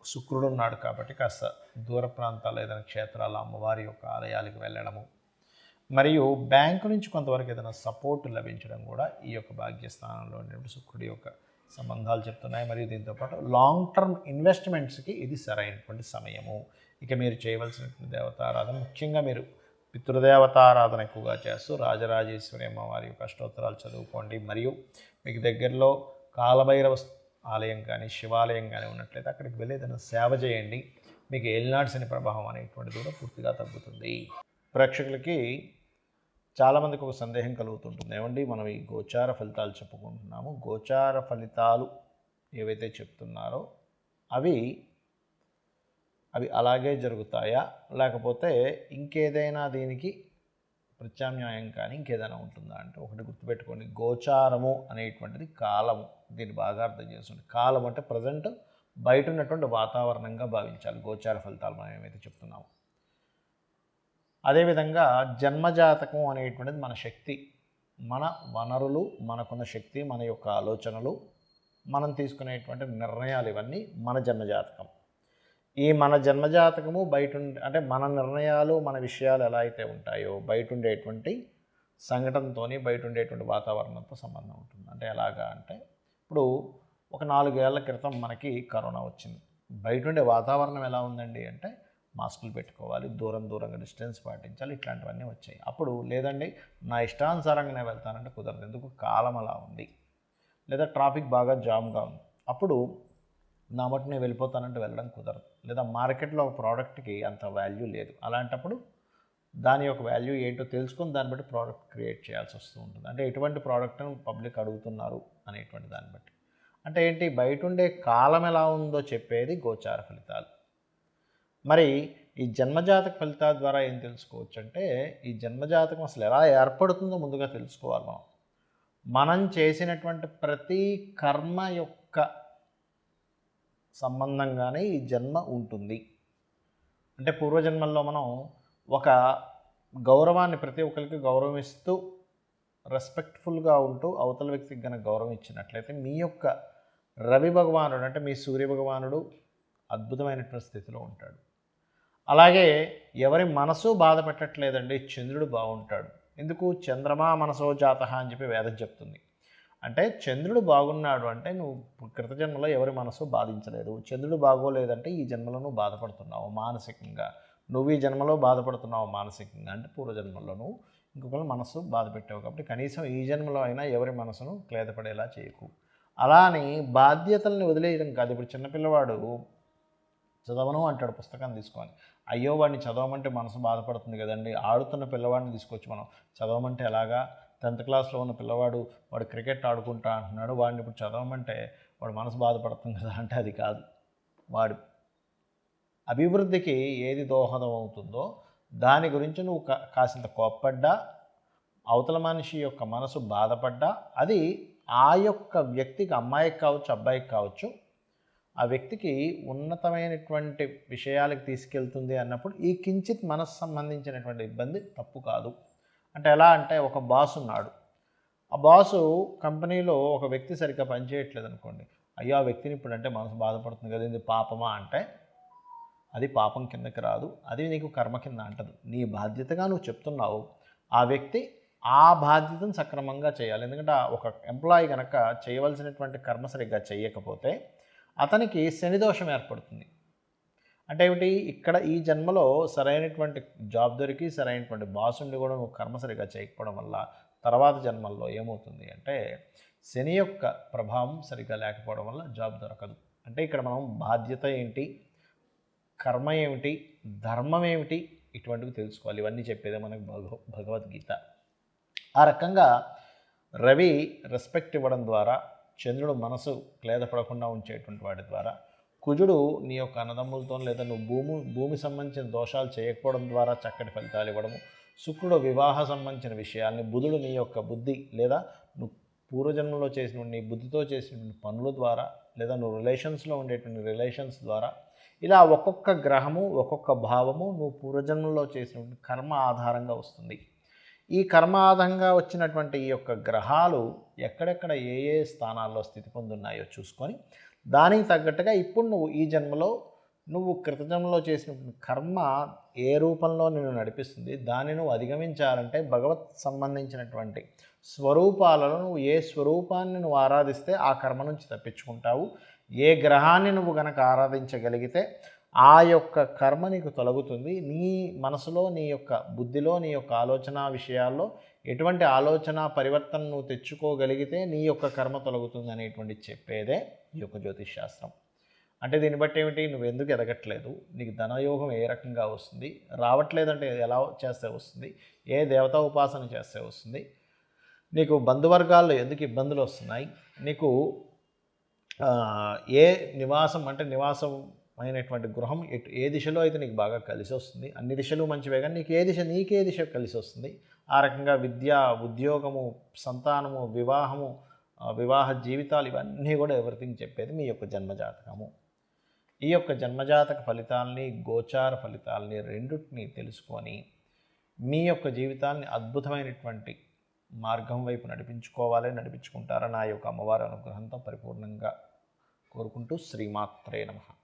శుక్రుడు ఉన్నాడు కాబట్టి కాస్త దూర ప్రాంతాలు ఏదైనా క్షేత్రాల అమ్మవారి యొక్క ఆలయాలకు వెళ్ళడము, మరియు బ్యాంకు నుంచి కొంతవరకు ఏదైనా సపోర్ట్ లభించడం కూడా ఈ యొక్క భాగ్యస్థానంలో ఉన్నటువంటి శుక్రుడి యొక్క సంబంధాలు చెప్తున్నాయి. మరియు దీంతోపాటు లాంగ్ టర్మ్ ఇన్వెస్ట్మెంట్స్కి ఇది సరైనటువంటి సమయము. ఇక మీరు చేయవలసినటువంటి దేవతారాధన, ముఖ్యంగా మీరు పితృదేవతారాధన ఎక్కువగా చేస్తూ రాజరాజేశ్వరి అమ్మవారి యొక్క అష్టోత్తరాలు చదువుకోండి. మరియు మీకు దగ్గరలో కాలభైరవ ఆలయం కానీ శివాలయం కానీ ఉన్నట్లయితే అక్కడికి వెళ్ళి ఏదైనా సేవ చేయండి. మీకు ఏలినాటి శని ప్రభావం అనేటువంటిది కూడా పూర్తిగా తగ్గుతుంది. ప్రేక్షకులకి చాలామందికి ఒక సందేహం కలుగుతుంటుంది, ఏమండి మనం ఈ గోచార ఫలితాలు చెప్పుకుంటున్నాము, గోచార ఫలితాలు ఏవైతే చెప్తున్నారో అవి అలాగే జరుగుతాయా, లేకపోతే ఇంకేదైనా దీనికి ప్రత్యామ్నాయం కానీ ఇంకేదైనా ఉంటుందా అంటే ఒకటి గుర్తుపెట్టుకోండి, గోచారము అనేటువంటిది కాలము. దీన్ని బాగా అర్థం చేసుకోండి. కాలం అంటే ప్రజెంట్ బయట ఉన్నటువంటి వాతావరణంగా భావించాలి గోచార ఫలితాలు మనం ఏమైతే చెప్తున్నాము. అదేవిధంగా జన్మజాతకం అనేటువంటిది మన శక్తి, మన వనరులు, మనకున్న శక్తి, మన యొక్క ఆలోచనలు, మనం తీసుకునేటువంటి నిర్ణయాలు, ఇవన్నీ మన జన్మజాతకం. ఈ మన జన్మజాతకము బయట అంటే మన నిర్ణయాలు, మన విషయాలు ఎలా అయితే ఉంటాయో బయట ఉండేటువంటి సంఘటనతో, బయట ఉండేటువంటి వాతావరణంతో సంబంధం ఉంటుంది. అంటే ఎలాగా అంటే ఇప్పుడు ఒక 4 ఏళ్ల క్రితం మనకి కరోనా వచ్చింది. బయట ఉండే వాతావరణం ఎలా ఉందండి అంటే మాస్కులు పెట్టుకోవాలి, దూరంగా డిస్టెన్స్ పాటించాలి, ఇట్లాంటివన్నీ వచ్చాయి. అప్పుడు లేదండి నా ఇష్టానుసారంగా నేను వెళ్తానంటే కుదరదు, ఎందుకు కాలం అలా ఉంది, లేదా ట్రాఫిక్ బాగా జామ్గా ఉంది, అప్పుడు నా మటు నేను వెళ్ళిపోతానంటే వెళ్ళడం కుదరదు, లేదా మార్కెట్లో ఒక ప్రోడక్ట్కి అంత వాల్యూ లేదు. అలాంటప్పుడు దాని యొక్క వాల్యూ ఏంటో తెలుసుకొని దాన్ని బట్టి ప్రోడక్ట్ క్రియేట్ చేయాల్సి వస్తూ ఉంటుంది. అంటే ఎటువంటి ప్రోడక్ట్ను పబ్లిక్ అడుగుతున్నారు అనేటువంటి దాన్ని బట్టి. అంటే ఏంటి, బయట ఉండే కాలం ఎలా ఉందో చెప్పేది గోచార ఫలితాలు. మరి ఈ జన్మజాతక ఫలితాల ద్వారా ఏం తెలుసుకోవచ్చు అంటే ఈ జన్మజాతకం అసలు ఎలా ఏర్పడుతుందో ముందుగా తెలుసుకోవాలి. మనం చేసినటువంటి ప్రతి కర్మ యొక్క సంబంధంగానే ఈ జన్మ ఉంటుంది. అంటే పూర్వజన్మల్లో మనం ఒక గౌరవాన్ని ప్రతి ఒక్కరికి గౌరవం ఇస్తూ రెస్పెక్ట్ఫుల్గా ఉంటూ అవతల వ్యక్తికి కనుక గౌరవం ఇచ్చినట్లయితే మీ యొక్క రవి భగవానుడు అంటే మీ సూర్య భగవానుడు అద్భుతమైనటువంటి స్థితిలో ఉంటాడు. అలాగే ఎవరి మనసు బాధ పెట్టట్లేదండి, చంద్రుడు బాగుంటాడు. ఎందుకు, చంద్రమా మనసో జాతః అని చెప్పి వేదం చెప్తుంది. అంటే చంద్రుడు బాగున్నాడు అంటే నువ్వు కృత జన్మలో ఎవరి మనసు బాధించలేదు. చంద్రుడు బాగోలేదంటే ఈ జన్మలో నువ్వు బాధపడుతున్నావు మానసికంగా, నువ్వు ఈ జన్మలో బాధపడుతున్నావు మానసికంగా అంటే పూర్వజన్మలో నువ్వు ఇంకొకరి మనసు బాధ పెట్టావు. కాబట్టి కనీసం ఈ జన్మలో అయినా ఎవరి మనసును క్లేదపడేలా చేయకు. అలా అని బాధ్యతల్ని వదిలేయడం కాదు. ఇప్పుడు చిన్నపిల్లవాడు చదవను అంటాడు పుస్తకాన్ని తీసుకొని, అయ్యో వాడిని చదవమంటే మనసు బాధపడుతుంది కదండి. ఆడుతున్న పిల్లవాడిని తీసుకొచ్చి మనం చదవమంటే ఎలాగా, 10th క్లాస్లో ఉన్న పిల్లవాడు వాడు క్రికెట్ ఆడుకుంటా అంటున్నాడు, వాడిని ఇప్పుడు చదవమంటే వాడు మనసు బాధపడుతుంది కదా అంటే అది కాదు. వాడు అభివృద్ధికి ఏది దోహదం అవుతుందో దాని గురించి నువ్వు కాసింత కోప్పడ్డా, అవతల మనిషి యొక్క మనసు బాధపడ్డా, అది ఆ యొక్క వ్యక్తికి, అమ్మాయికి కావచ్చు అబ్బాయికి కావచ్చు, ఆ వ్యక్తికి ఉన్నతమైనటువంటి విషయాలకు తీసుకెళ్తుంది అన్నప్పుడు ఈ కించిత్ మనసు సంబంధించినటువంటి ఇబ్బంది తప్పు కాదు. అంటే ఎలా అంటే, ఒక బాస్ ఉన్నాడు, ఆ బాసు కంపెనీలో ఒక వ్యక్తి సరిగ్గా పనిచేయట్లేదు అనుకోండి, అయ్యో ఆ వ్యక్తిని ఇప్పుడంటే మనసు బాధపడుతుంది కదా, ఇది పాపమా అంటే అది పాపం కిందకి రాదు, అది నీకు కర్మ కింద అంటదు. నీ బాధ్యతగా నువ్వు చెప్తున్నావు, ఆ వ్యక్తి ఆ బాధ్యతను సక్రమంగా చేయాలి. ఎందుకంటే ఒక ఎంప్లాయీ కనుక చేయవలసినటువంటి కర్మ సరిగ్గా చేయకపోతే అతనికి శనిదోషం ఏర్పడుతుంది. అంటే ఏమిటి, ఇక్కడ ఈ జన్మలో సరైనటువంటి జాబ్ దొరికి సరైనటువంటి బాస్ ఉండి కూడా నువ్వు కర్మ సరిగ్గా చేయకపోవడం వల్ల తర్వాత జన్మల్లో ఏమవుతుంది అంటే శని యొక్క ప్రభావం సరిగ్గా లేకపోవడం వల్ల జాబ్ దొరకదు. అంటే ఇక్కడ మనం బాధ్యత ఏంటి, కర్మ ఏమిటి, ధర్మం ఏమిటి, ఇటువంటివి తెలుసుకోవాలి. ఇవన్నీ చెప్పేదే మనకు భగవద్గీత. ఆ రకంగా రవి రెస్పెక్ట్ ఇవ్వడం ద్వారా, చంద్రుడు మనసు క్లేదపడకుండా ఉంచేటువంటి వాటి ద్వారా, కుజుడు నీ యొక్క అన్నదమ్ములతో లేదా నువ్వు భూమి సంబంధించిన దోషాలు చేయకపోవడం ద్వారా చక్కటి ఫలితాలు ఇవ్వడము, శుక్రుడు వివాహ సంబంధించిన విషయాల్ని, బుధుడు నీ యొక్క బుద్ధి లేదా నువ్వు పూర్వజన్మలో చేసిన నీ బుద్ధితో చేసినటువంటి పనుల ద్వారా, లేదా నువ్వు రిలేషన్స్లో ఉండేటువంటి రిలేషన్స్ ద్వారా, ఇలా ఒక్కొక్క గ్రహము ఒక్కొక్క భావము నువ్వు పూర్వజన్మలో చేసినటువంటి కర్మ ఆధారంగా వస్తుంది. ఈ కర్మ ఆధారంగా వచ్చినటువంటి ఈ యొక్క గ్రహాలు ఎక్కడెక్కడ ఏ ఏ స్థానాల్లో స్థితి పొందున్నాయో చూసుకొని దానికి తగ్గట్టుగా ఇప్పుడు నువ్వు ఈ జన్మలో నువ్వు కృతజన్మలో చేసినటువంటి కర్మ ఏ రూపంలో నిన్ను నడిపిస్తుంది, దాన్ని నువ్వు అధిగమించాలంటే భగవత్ సంబంధించినటువంటి స్వరూపాలలో నువ్వు ఏ స్వరూపాన్ని నువ్వు ఆరాధిస్తే ఆ కర్మ నుంచి తప్పించుకుంటావు, ఏ గ్రహాన్ని నువ్వు గనక ఆరాధించగలిగితే ఆ యొక్క కర్మ నీకు తొలగుతుంది. నీ మనసులో, నీ యొక్క బుద్ధిలో, నీ యొక్క ఆలోచన విషయాల్లో ఎటువంటి ఆలోచన పరివర్తన నువ్వు తెచ్చుకోగలిగితే నీ యొక్క కర్మ తొలగుతుంది అనేటువంటి చెప్పేదే ఈ యొక్క జ్యోతిష్ శాస్త్రం. అంటే దీన్ని బట్టి ఏమిటి, నువ్వు ఎందుకు ఎదగట్లేదు, నీకు ధనయోగం ఏ రకంగా వస్తుంది, రావట్లేదంటే ఎలా చేస్తే వస్తుంది, ఏ దేవతా ఉపాసన చేస్తే వస్తుంది, నీకు బంధువర్గాల్లో ఎందుకు ఇబ్బందులు వస్తున్నాయి, నీకు ఏ నివాసం అంటే నివాసం అయినటువంటి గృహం ఏ దిశలో అయితే నీకు బాగా కలిసి వస్తుంది, అన్ని దిశలు మంచివే కానీ నీకే దిశ కలిసి వస్తుంది, ఆ రకంగా విద్య, ఉద్యోగము, సంతానము, వివాహము, వివాహ జీవితాలు, ఇవన్నీ కూడా ఎవ్రీథింగ్ చెప్పేది మీ యొక్క జన్మజాతకము. ఈ యొక్క జన్మజాతక ఫలితాలని, గోచార ఫలితాలని రెండింటినీ తెలుసుకొని మీ యొక్క జీవితాన్ని అద్భుతమైనటువంటి మార్గం వైపు నడిపించుకుంటారని నా యొక్క అమ్మవారి అనుగ్రహంతో పరిపూర్ణంగా కోరుకుంటూ శ్రీమాత్రే నమః.